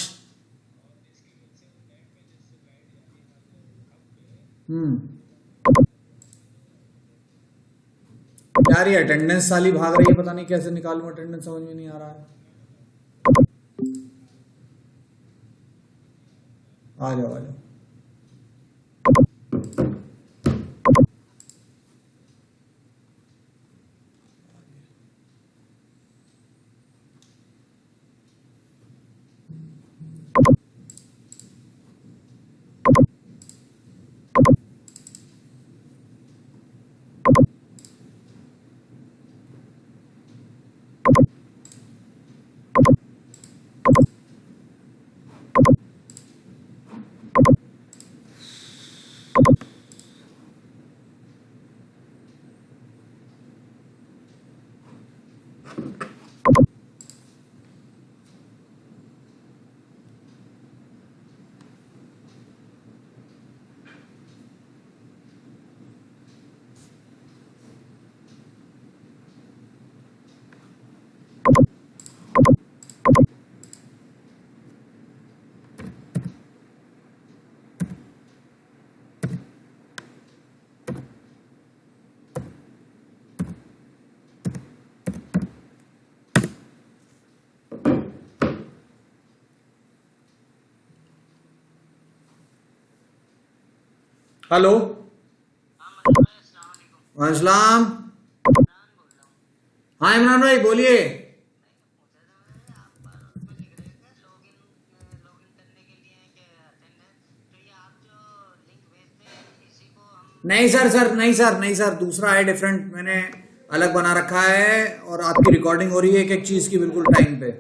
यार ये अटेंडेंस साली भाग रही है, पता नहीं कैसे निकालूं अटेंडेंस, समझ में नहीं आ रहा है। आ जाओ आ जाओ। हेलो, वालेकुम। हाँ इमरान भाई बोलिए। नहीं सर नहीं सर, दूसरा है डिफरेंट, मैंने अलग बना रखा है और आपकी रिकॉर्डिंग हो रही है एक एक चीज की बिल्कुल टाइम पे।